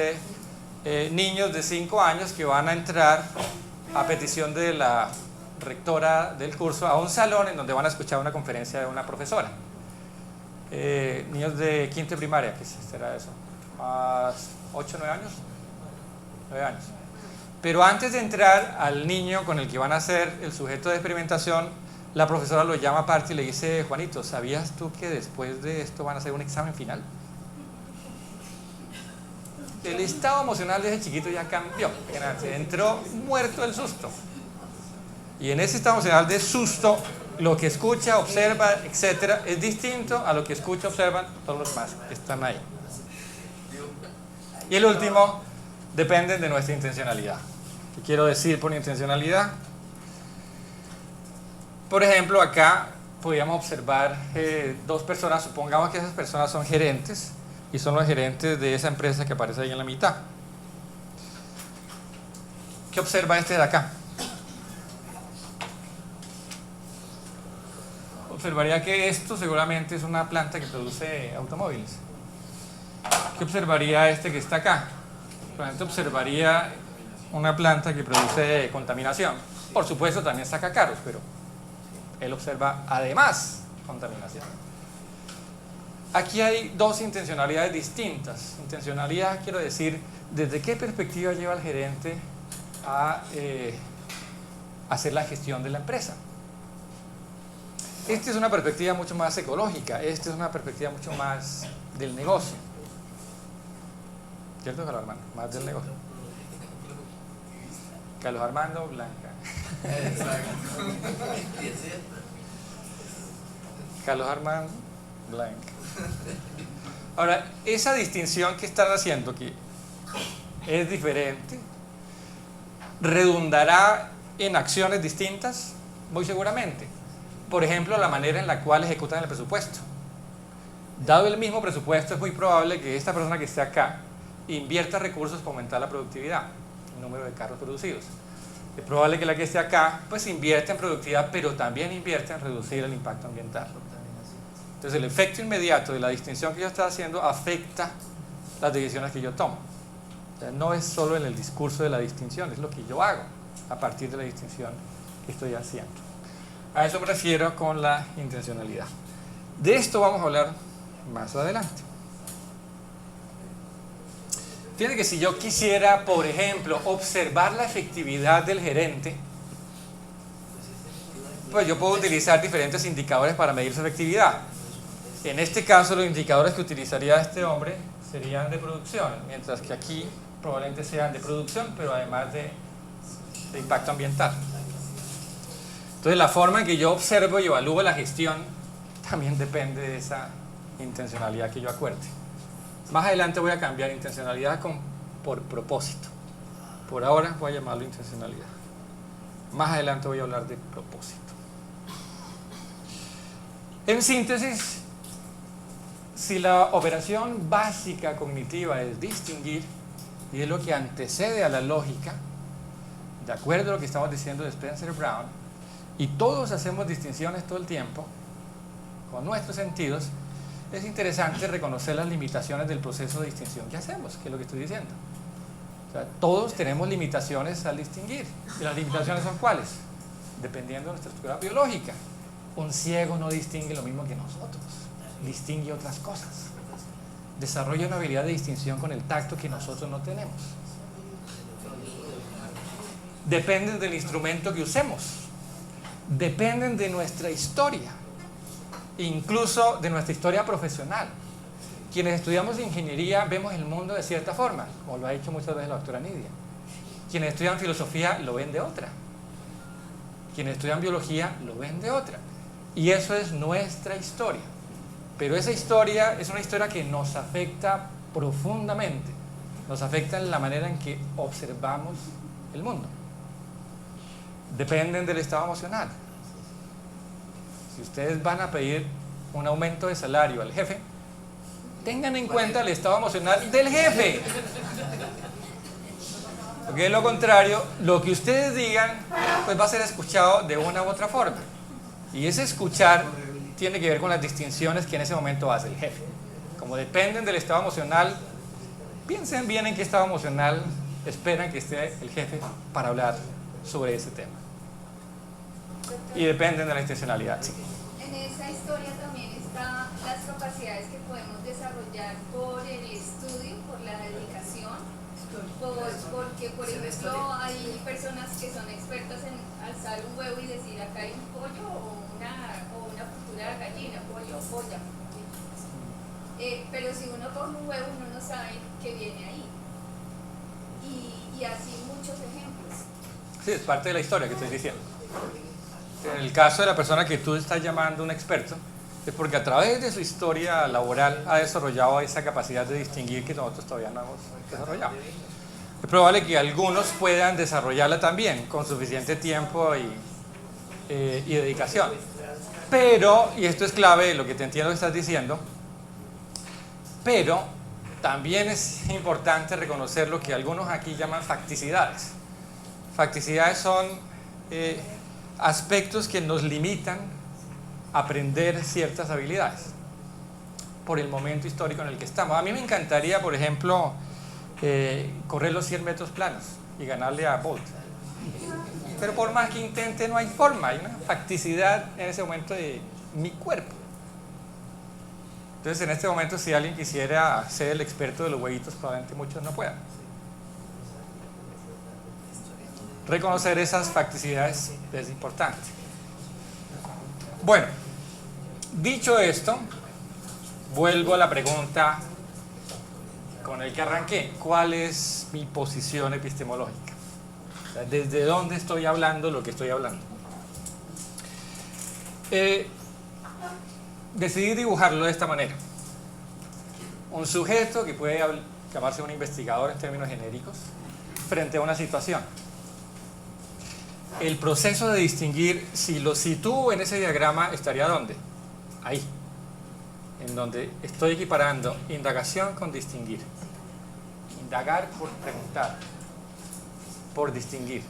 niños de 5 años que van a entrar a petición de la rectora del curso a un salón en donde van a escuchar una conferencia de una profesora. Niños de quinto de primaria, ¿qué será eso? ¿8 o 9 años? 9 años. Pero antes de entrar al niño con el que van a ser el sujeto de experimentación, la profesora lo llama aparte y le dice: Juanito, ¿sabías tú que después de esto van a hacer un examen final? El estado emocional de ese chiquito ya cambió. Entró muerto del susto. Y en ese estado emocional de susto, lo que escucha, observa, etcétera, es distinto a lo que escucha, observan todos los demás que están ahí. Y el último, depende de nuestra intencionalidad. ¿Qué quiero decir por intencionalidad? Por ejemplo, acá podríamos observar dos personas, supongamos que esas personas son gerentes y son los gerentes de esa empresa que aparece ahí en la mitad. ¿Qué observa este de acá? Observaría que esto seguramente es una planta que produce automóviles. ¿Qué observaría este que está acá? Probablemente observaría una planta que produce contaminación. Por supuesto también saca carros, pero él observa además contaminación. Aquí hay dos intencionalidades distintas. Intencionalidad, quiero decir, ¿desde qué perspectiva lleva el gerente a hacer la gestión de la empresa? Esta es una perspectiva mucho más ecológica, esta es una perspectiva mucho más del negocio. ¿Cierto, Carlos Armando? Más del negocio. Carlos Armando Blanca. Carlos Armando Blanca. Ahora, esa distinción que están haciendo, que es diferente, ¿redundará en acciones distintas? Muy seguramente. Por ejemplo, la manera en la cual ejecutan el presupuesto. Dado el mismo presupuesto, es muy probable que esta persona que esté acá invierta recursos para aumentar la productividad, el número de carros producidos. Es probable que la que esté acá pues invierta en productividad, pero también invierta en reducir el impacto ambiental. Entonces el efecto inmediato de la distinción que yo estoy haciendo afecta las decisiones que yo tomo. O sea, no es solo en el discurso de la distinción, es lo que yo hago a partir de la distinción que estoy haciendo. A eso me refiero con la intencionalidad. De esto vamos a hablar más adelante. Fíjense que si yo quisiera, por ejemplo, observar la efectividad del gerente, pues yo puedo utilizar diferentes indicadores para medir su efectividad. En este caso, los indicadores que utilizaría este hombre serían de producción, mientras que aquí probablemente sean de producción, pero además de impacto ambiental. Entonces, la forma en que yo observo y evalúo la gestión también depende de esa intencionalidad que yo acuerde. Más adelante voy a cambiar intencionalidad por propósito. Por ahora voy a llamarlo intencionalidad. Más adelante voy a hablar de propósito. En síntesis, si la operación básica cognitiva es distinguir, y es lo que antecede a la lógica, de acuerdo a lo que estamos diciendo de Spencer Brown, y todos hacemos distinciones todo el tiempo, con nuestros sentidos, es interesante reconocer las limitaciones del proceso de distinción que hacemos, que es lo que estoy diciendo. O sea, todos tenemos limitaciones al distinguir. ¿Y las limitaciones son cuáles? Dependiendo de nuestra estructura biológica. Un ciego no distingue lo mismo que nosotros, distingue otras cosas. Desarrolla una habilidad de distinción con el tacto que nosotros no tenemos. Dependen del instrumento que usemos, dependen de nuestra historia, incluso de nuestra historia profesional. Quienes estudiamos ingeniería vemos el mundo de cierta forma, como lo ha hecho muchas veces la doctora Nidia. Quienes estudian filosofía lo ven de otra. Quienes estudian biología lo ven de otra. Y eso es nuestra historia. Pero esa historia es una historia que nos afecta profundamente. Nos afecta en la manera en que observamos el mundo. Dependen del estado emocional. Si ustedes van a pedir un aumento de salario al jefe, tengan en cuenta el estado emocional del jefe. Porque de lo contrario, lo que ustedes digan pues va a ser escuchado de una u otra forma. Y ese escuchar tiene que ver con las distinciones que en ese momento hace el jefe. Como dependen del estado emocional, piensen bien en qué estado emocional esperan que esté el jefe para hablar sobre ese tema. Y dependen de la intencionalidad, sí. En esa historia también están las capacidades que podemos desarrollar por el estudio, por la dedicación, porque por ejemplo hay personas que son expertas en alzar un huevo y decir acá hay un pollo o una futura gallina, pollo o polla. Pero si uno coge un huevo uno no sabe qué viene ahí. Y así muchos ejemplos. Sí, es parte de la historia que estoy diciendo. En el caso de la persona que tú estás llamando un experto, es porque a través de su historia laboral ha desarrollado esa capacidad de distinguir que nosotros todavía no hemos desarrollado. es probable que algunos puedan desarrollarla también con suficiente tiempo y dedicación. Pero, y esto es clave, lo que te entiendo que estás diciendo, pero también es importante reconocer lo que algunos aquí llaman facticidades. Facticidades son aspectos que nos limitan a aprender ciertas habilidades por el momento histórico en el que estamos. A mí me encantaría, por ejemplo, correr los 100 metros planos y ganarle a Bolt. Pero por más que intente, no hay forma, hay una facticidad en ese momento de mi cuerpo. Entonces, en este momento, si alguien quisiera ser el experto de los huevitos, probablemente muchos no puedan. Reconocer esas facticidades es importante. Bueno, dicho esto, vuelvo a la pregunta con la que arranqué. ¿Cuál es mi posición epistemológica? O sea, ¿desde dónde estoy hablando lo que estoy hablando? Decidí dibujarlo de esta manera. Un sujeto que puede llamarse un investigador en términos genéricos frente a una situación. El proceso de distinguir, si lo sitúo en ese diagrama, ¿estaría dónde? Ahí, en donde estoy equiparando indagación con distinguir. Indagar por preguntar, por distinguir.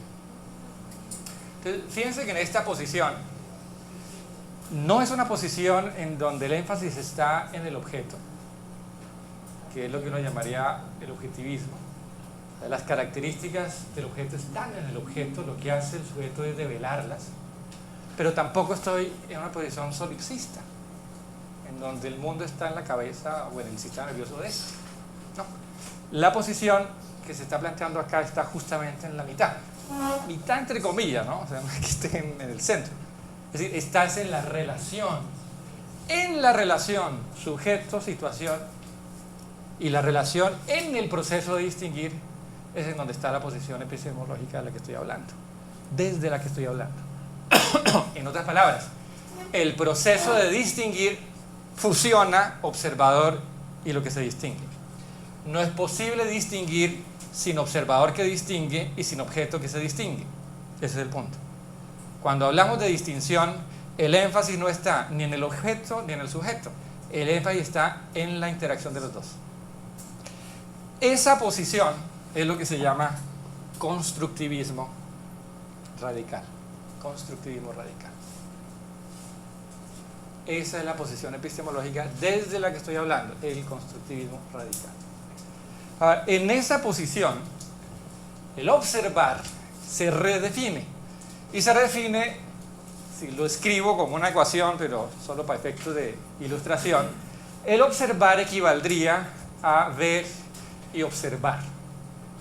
Entonces, fíjense que en esta posición no es una posición en donde el énfasis está en el objeto, que es lo que uno llamaría el objetivismo. O sea, las características del objeto están en el objeto, lo que hace el sujeto es develarlas, pero tampoco estoy en una posición solipsista, en donde el mundo está en la cabeza o en el sistema nervioso de esto. No. La posición que se está planteando acá está justamente en la mitad entre comillas, ¿no? O sea, no es que esté en el centro. Es decir, estás en la relación sujeto-situación, y la relación en el proceso de distinguir es en donde está la posición epistemológica de la que estoy hablando, desde la que estoy hablando. En otras palabras, el proceso de distinguir fusiona observador y lo que se distingue. No es posible distinguir sin observador que distingue y sin objeto que se distingue. Ese es el punto. Cuando hablamos de distinción, el énfasis no está ni en el objeto ni en el sujeto. El énfasis está en la interacción de los dos. Esa posición es lo que se llama constructivismo radical. Constructivismo radical. Esa es la posición epistemológica desde la que estoy hablando, el constructivismo radical. Ahora, en esa posición, el observar se redefine. Y se redefine, si lo escribo como una ecuación, pero solo para efectos de ilustración, el observar equivaldría a ver y observar,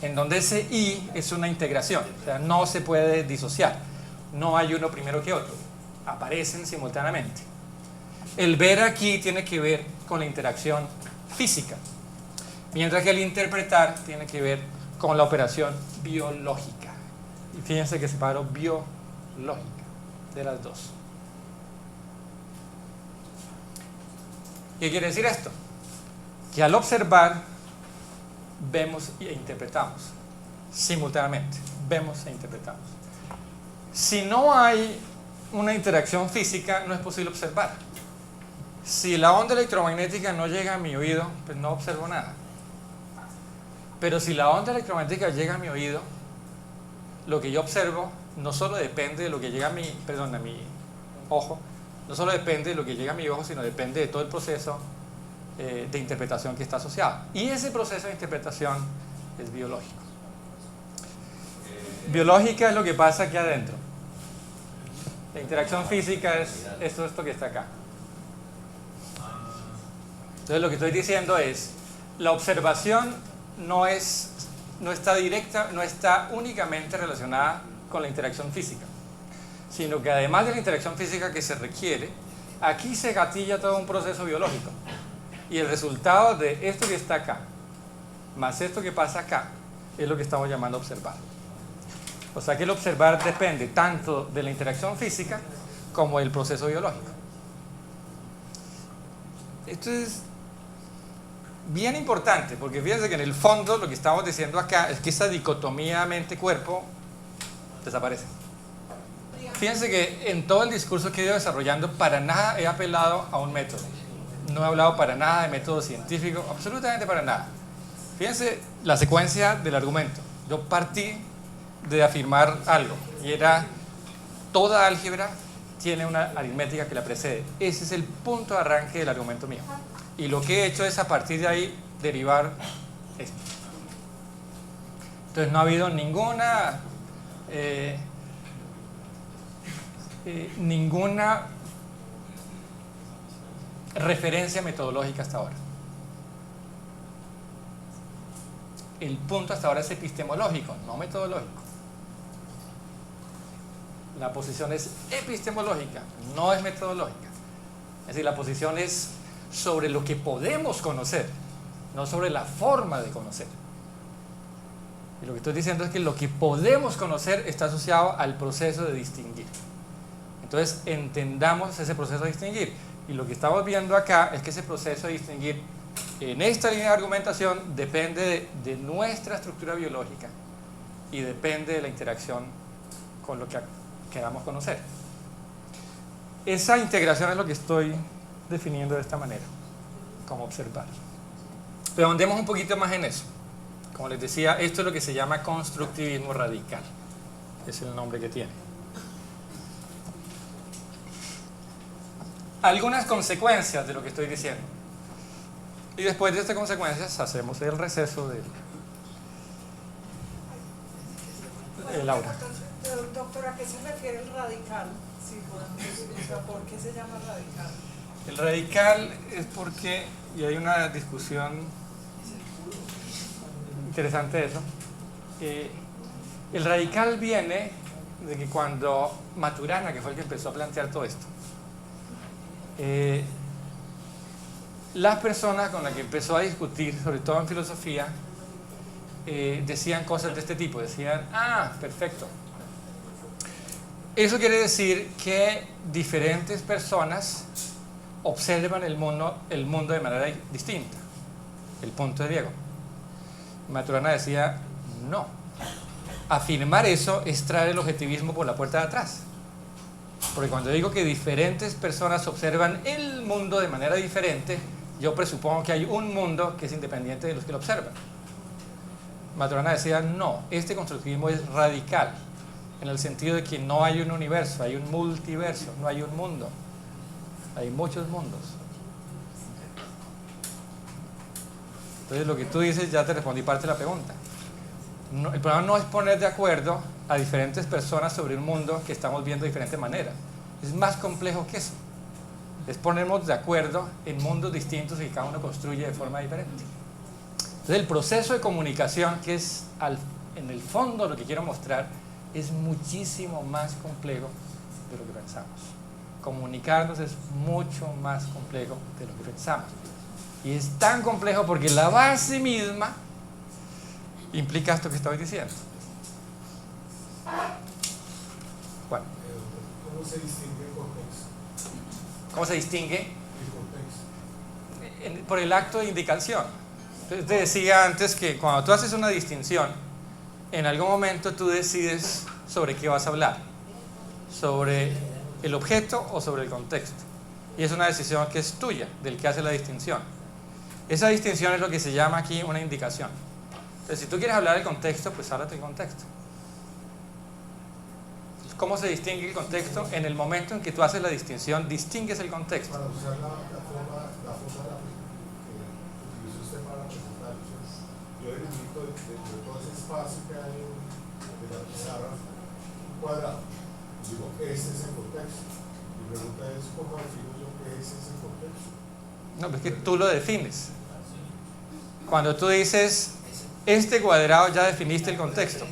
en donde ese y es una integración, o sea, no se puede disociar, no hay uno primero que otro, aparecen simultáneamente. El ver aquí tiene que ver con la interacción física, mientras que el interpretar tiene que ver con la operación biológica. Y fíjense que separo biológica de las dos. ¿Qué quiere decir esto? Que al observar vemos e interpretamos simultáneamente, vemos e interpretamos. Si no hay una interacción física, no es posible observar. Si la onda electromagnética no llega a mi oído, pues no observo nada. Pero si la onda electromagnética llega a mi oído, lo que yo observo no solo depende de lo que llega a mi ojo, no solo depende de lo que llega a mi ojo, sino depende de todo el proceso de interpretación que está asociado. Y ese proceso de interpretación es biológico. Biológica es lo que pasa aquí adentro. La interacción física es esto que está acá. Entonces lo que estoy diciendo es, la observación no está directa, no está únicamente relacionada con la interacción física, sino que además de la interacción física que se requiere, aquí se gatilla todo un proceso biológico. Y el resultado de esto que está acá, más esto que pasa acá, es lo que estamos llamando observar. O sea que el observar depende tanto de la interacción física como del proceso biológico. Esto es bien importante, porque fíjense que en el fondo lo que estamos diciendo acá es que esa dicotomía mente-cuerpo desaparece. Fíjense que en todo el discurso que he ido desarrollando, para nada he apelado a un método. No he hablado para nada de método científico, absolutamente para nada. Fíjense la secuencia del argumento. Yo partí de afirmar algo, y era: toda álgebra tiene una aritmética que la precede. Ese es el punto de arranque del argumento mío. Y lo que he hecho es, a partir de ahí, derivar esto. Entonces no ha habido ninguna referencia metodológica hasta ahora. El punto hasta ahora es epistemológico, no metodológico. La posición es epistemológica, no es metodológica. Es decir, la posición es sobre lo que podemos conocer, no sobre la forma de conocer. Y lo que estoy diciendo es que lo que podemos conocer está asociado al proceso de distinguir. Entonces, entendamos ese proceso de distinguir. Y lo que estamos viendo acá es que ese proceso de distinguir, en esta línea de argumentación, depende de nuestra estructura biológica y depende de la interacción con lo que queramos conocer. Esa integración es lo que estoy definiendo de esta manera, como observar. Pero ahondemos un poquito más en eso. Como les decía, esto es lo que se llama constructivismo radical. Es el nombre que tiene. Algunas consecuencias de lo que estoy diciendo. Y después de estas consecuencias hacemos el receso de Laura. Doctor, ¿a qué se refiere el radical? Sí, ¿por qué se llama radical? El radical es porque, y hay una discusión interesante de eso, el radical viene de que cuando Maturana, que fue el que empezó a plantear todo esto, las personas con las que empezó a discutir, sobre todo en filosofía, decían cosas de este tipo, decían: ah, perfecto. Eso quiere decir que diferentes personas observan el mundo de manera distinta. El punto de Diego. Maturana decía: no. Afirmar eso es traer el objetivismo por la puerta de atrás. Porque cuando digo que diferentes personas observan el mundo de manera diferente, yo presupongo que hay un mundo que es independiente de los que lo observan. Maturana decía: no, este constructivismo es radical, en el sentido de que no hay un universo, hay un multiverso, no hay un mundo, hay muchos mundos. Entonces lo que tú dices, ya te respondí parte de la pregunta. No, el problema no es poner de acuerdo a diferentes personas sobre un mundo que estamos viendo de diferente manera. Es más complejo que eso. Es ponernos de acuerdo en mundos distintos que cada uno construye de forma diferente. Entonces el proceso de comunicación, que es en el fondo lo que quiero mostrar, es muchísimo más complejo de lo que pensamos. Comunicarnos es mucho más complejo de lo que pensamos. Y es tan complejo porque la base misma implica esto que estoy diciendo. Bueno. ¿Cómo se distingue el contexto? ¿Cómo se distingue? El contexto. Por el acto de indicación. Entonces, te decía antes que cuando tú haces una distinción, en algún momento tú decides sobre qué vas a hablar, sobre el objeto o sobre el contexto. Y es una decisión que es tuya, del que hace la distinción. Esa distinción es lo que se llama aquí una indicación. Entonces, si tú quieres hablar del contexto, pues háblate del contexto. ¿Cómo se distingue el contexto? En el momento en que tú haces la distinción, distingues el contexto. Para usar la forma que utilizó usted para presentar, yo delimito de todo ese espacio que hay de la pizarra un cuadrado. Digo, ese es el contexto. Mi pregunta es: ¿cómo defino yo que ese es el contexto? No, es que tú lo defines. Cuando tú dices este cuadrado, ya definiste el contexto.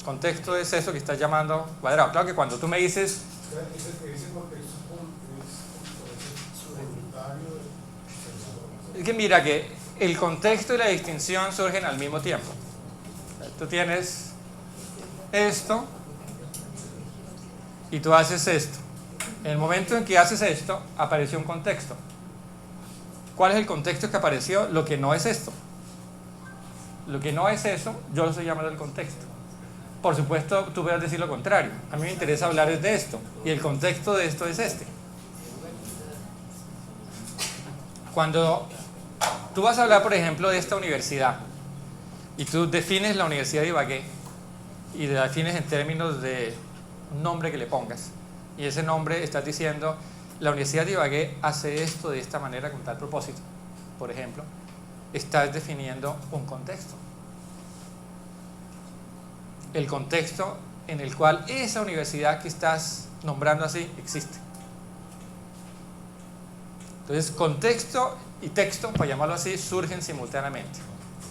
Contexto es eso que estás llamando cuadrado. Claro que cuando tú me dices... Ese contexto es voluntario. Es que mira que el contexto y la distinción surgen al mismo tiempo. Tú tienes esto y tú haces esto. En el momento en que haces esto, apareció un contexto. ¿Cuál es el contexto que apareció? Lo que no es esto. Lo que no es eso, yo lo estoy llamando el contexto. Por supuesto, tú puedes decir lo contrario. A mí me interesa hablar de esto, y el contexto de esto es este. Cuando tú vas a hablar, por ejemplo, de esta universidad, y tú defines la Universidad de Ibagué, y la defines en términos de un nombre que le pongas, y ese nombre estás diciendo, la Universidad de Ibagué hace esto de esta manera con tal propósito, por ejemplo, estás definiendo un contexto. El contexto en el cual esa universidad que estás nombrando así existe. Entonces, contexto y texto, para llamarlo así, surgen simultáneamente.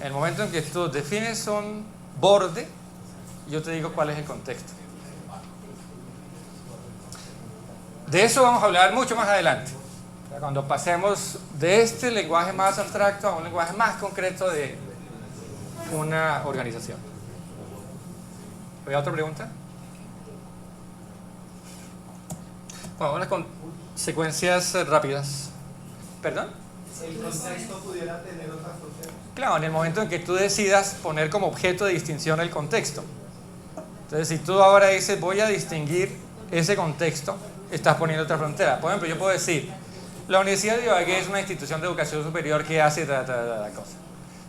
En el momento en que tú defines un borde, yo te digo cuál es el contexto. De eso vamos a hablar mucho más adelante, cuando pasemos de este lenguaje más abstracto a un lenguaje más concreto de una organización. ¿Hay otra pregunta? Bueno, unas consecuencias rápidas. ¿Perdón? ¿El contexto pudiera tener otras funciones? Claro, en el momento en que tú decidas poner como objeto de distinción el contexto. Entonces, si tú ahora dices, voy a distinguir ese contexto, estás poniendo otra frontera. Por ejemplo, yo puedo decir, la Universidad de Ibagué es una institución de educación superior que hace tal cosa.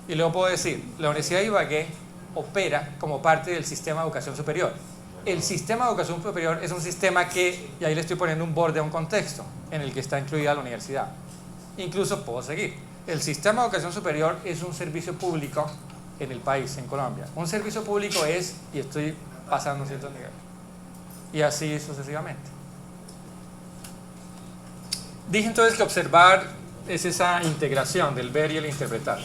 Y luego puedo decir, la Universidad de Ibagué opera como parte del sistema de educación superior. El sistema de educación superior es un sistema que, y ahí le estoy poniendo un borde a un contexto en el que está incluida la universidad. Incluso puedo seguir. El sistema de educación superior es un servicio público en el país, en Colombia. Un servicio público es, y estoy pasando ciertos niveles. Y así sucesivamente. Dije entonces que observar es esa integración del ver y el interpretar.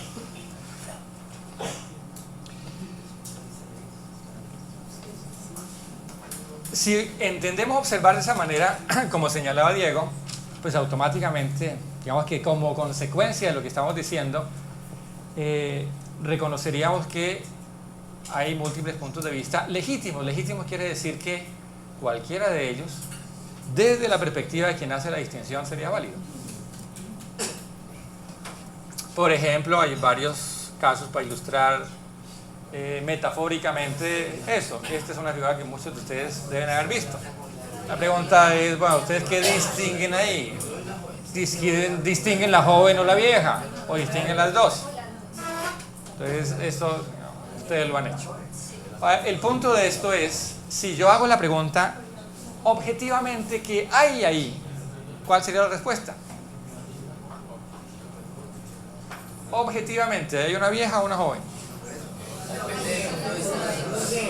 Si entendemos observar de esa manera, como señalaba Diego, pues automáticamente, digamos que como consecuencia de lo que estamos diciendo, reconoceríamos que hay múltiples puntos de vista legítimos. Legítimos quiere decir que cualquiera de ellos, desde la perspectiva de quien hace la distinción, sería válido. Por ejemplo, hay varios casos para ilustrar metafóricamente eso. Esta es una figura que muchos de ustedes deben haber visto. La pregunta es, bueno, ¿ustedes qué distinguen ahí? ¿Distinguen la joven o la vieja? ¿O distinguen las dos? Entonces, eso ustedes lo han hecho. El punto de esto es, si yo hago la pregunta, objetivamente, ¿qué hay ahí? ¿Cuál sería la respuesta? Objetivamente, ¿hay una vieja o una joven?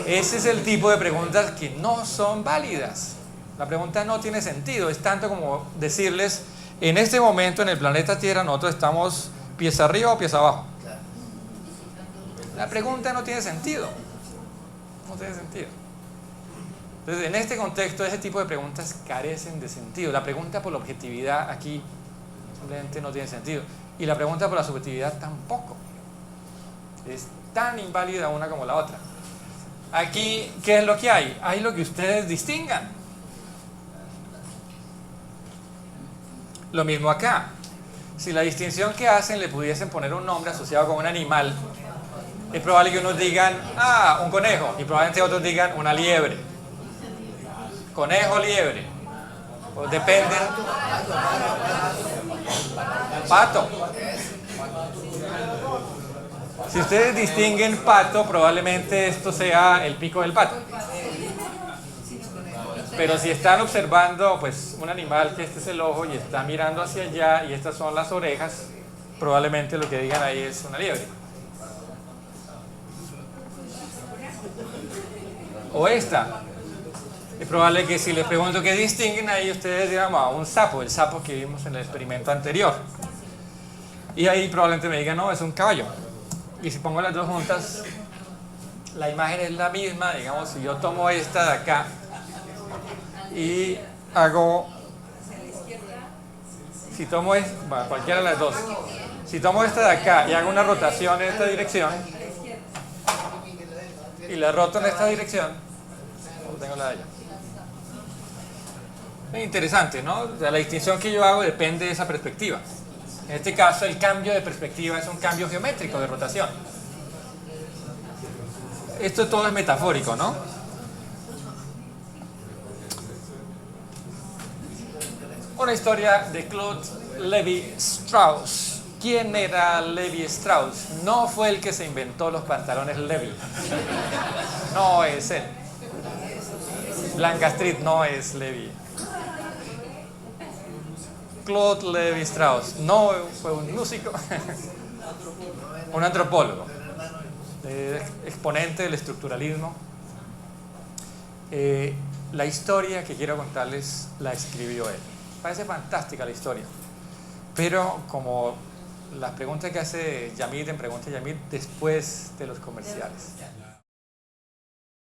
Ese es el tipo de preguntas que no son válidas. La pregunta no tiene sentido. Es tanto como decirles, en este momento en el planeta Tierra nosotros estamos pies arriba o pies abajo. La pregunta no tiene sentido. No tiene sentido. Entonces, en este contexto, ese tipo de preguntas carecen de sentido. La pregunta por la objetividad aquí simplemente no tiene sentido. Y la pregunta por la subjetividad tampoco. Es tan inválida una como la otra. Aquí, ¿qué es lo que hay? Hay lo que ustedes distingan. Lo mismo acá. Si la distinción que hacen le pudiesen poner un nombre asociado con un animal, es probable que unos digan, ah, un conejo, y probablemente otros digan una liebre. Conejo, liebre. Pues depende. Pato. Si ustedes distinguen pato, probablemente esto sea el pico del pato. Pero si están observando pues un animal que este es el ojo y está mirando hacia allá y estas son las orejas, probablemente lo que digan ahí es una liebre. O esta. Es probable que si les pregunto qué distinguen ahí, ustedes digan, ah, un sapo, el sapo que vimos en el experimento anterior. Y ahí probablemente me digan, no, es un caballo. Y si pongo las dos juntas, la imagen es la misma. Digamos, si yo tomo esta de acá y hago, si tomo bueno, cualquiera de las dos, si tomo esta de acá y hago una rotación en esta dirección y la roto en esta dirección, tengo la de allá. Es interesante, ¿no? O sea, la distinción que yo hago depende de esa perspectiva. En este caso, el cambio de perspectiva es un cambio geométrico de rotación. Esto todo es metafórico, ¿no? Una historia de Claude Lévi-Strauss. ¿Quién era Lévi-Strauss? No fue el que se inventó los pantalones Levi. No es él. Blanca Street no es Levi. Claude Lévi-Strauss no fue un músico, un antropólogo, exponente del estructuralismo. La historia que quiero contarles la escribió él. Parece fantástica la historia, pero como las preguntas que hace Yamid en Pregunta Yamid después de los comerciales.